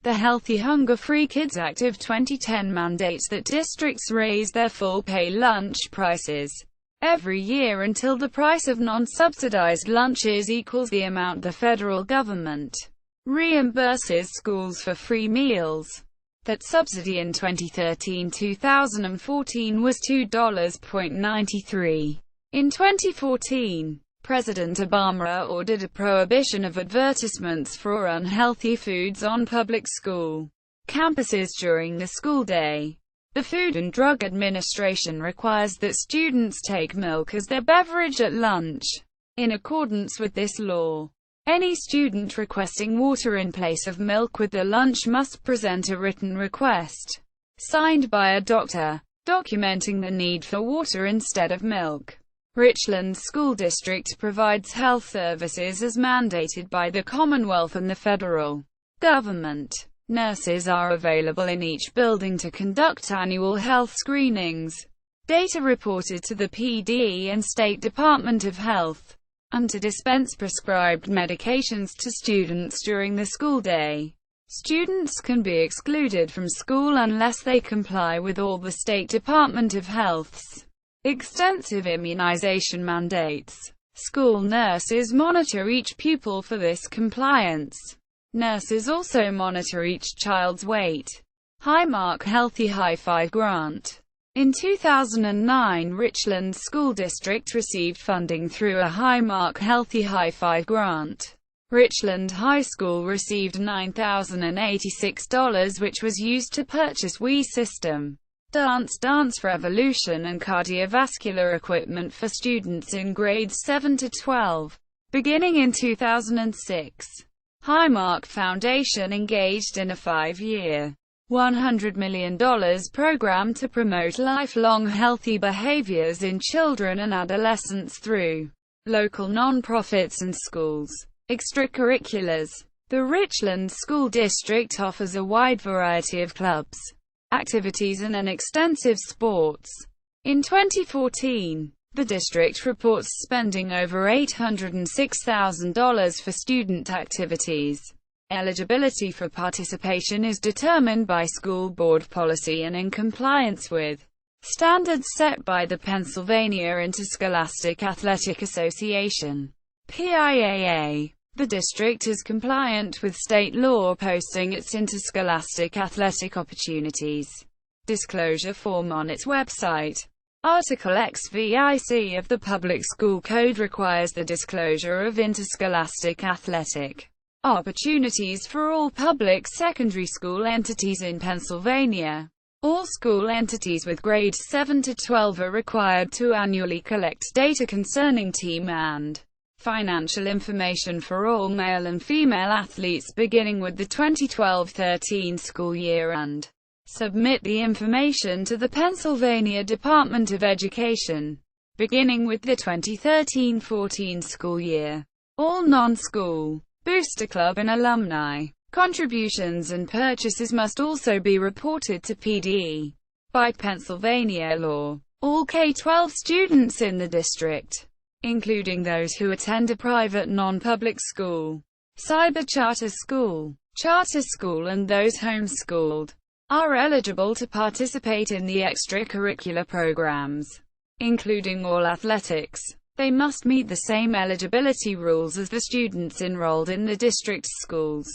The Healthy Hunger-Free Kids Act of 2010 mandates that districts raise their full-pay lunch prices every year until the price of non-subsidized lunches equals the amount the federal government reimburses schools for free meals. That subsidy in 2013-2014 was $2.93. In 2014, President Obama ordered a prohibition of advertisements for unhealthy foods on public school campuses during the school day. The Food and Drug Administration requires that students take milk as their beverage at lunch. In accordance with this law, any student requesting water in place of milk with their lunch must present a written request, signed by a doctor, documenting the need for water instead of milk. Richland School District provides health services as mandated by the Commonwealth and the federal government. Nurses are available in each building to conduct annual health screenings. Data reported to the PD and State Department of Health, and to dispense prescribed medications to students during the school day. Students can be excluded from school unless they comply with all the State Department of Health's extensive immunization mandates. School nurses monitor each pupil for this compliance. Nurses also monitor each child's weight. Highmark Healthy High Five Grant. In 2009, Richland School District received funding through a Highmark Healthy High Five grant. Richland High School received $9,086, which was used to purchase Wii System, Dance Revolution and cardiovascular equipment for students in grades 7 to 12. Beginning in 2006, Highmark Foundation engaged in a 5-year, $100 million program to promote lifelong healthy behaviors in children and adolescents through local nonprofits and schools. Extracurriculars. The Richland School District offers a wide variety of clubs, activities and an extensive sports. In 2014, the district reports spending over $806,000 for student activities. Eligibility for participation is determined by school board policy and in compliance with standards set by the Pennsylvania Interscholastic Athletic Association, PIAA. The district is compliant with state law, posting its interscholastic athletic opportunities disclosure form on its website. Article XVIC of the Public School Code requires the disclosure of interscholastic athletic opportunities for all public secondary school entities in Pennsylvania. All school entities with grades 7 to 12 are required to annually collect data concerning team and financial information for all male and female athletes beginning with the 2012-13 school year and submit the information to the Pennsylvania Department of Education beginning with the 2013-14 school year. All non-school booster club and alumni contributions and purchases must also be reported to PD. By Pennsylvania law, all K-12 students in the district, including those who attend a private non-public school, cyber charter school, and those homeschooled, are eligible to participate in the extracurricular programs, including all athletics. They must meet the same eligibility rules as the students enrolled in the district's schools.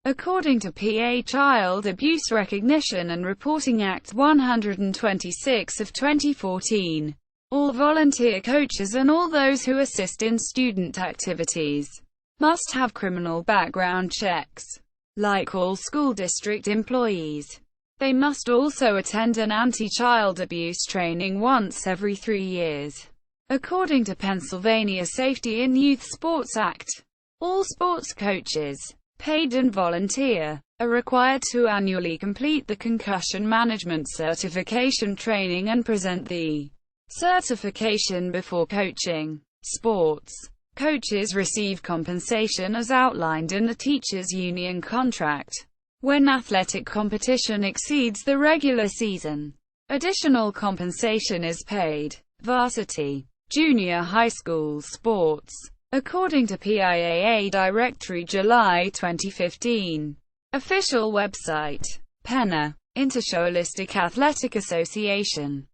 According to PA Child Abuse Recognition and Reporting Act 126 of 2014, all volunteer coaches and all those who assist in student activities must have criminal background checks. Like all school district employees, they must also attend an anti-child abuse training once every 3 years. According to Pennsylvania Safety in Youth Sports Act, all sports coaches, paid and volunteer, are required to annually complete the concussion management certification training and present the certification before coaching. Sports coaches receive compensation as outlined in the teachers' union contract. When athletic competition exceeds the regular season, additional compensation is paid. Varsity Junior high school sports. According to PIAA Directory July 2015. Official website. Penna. Interscholastic Athletic Association.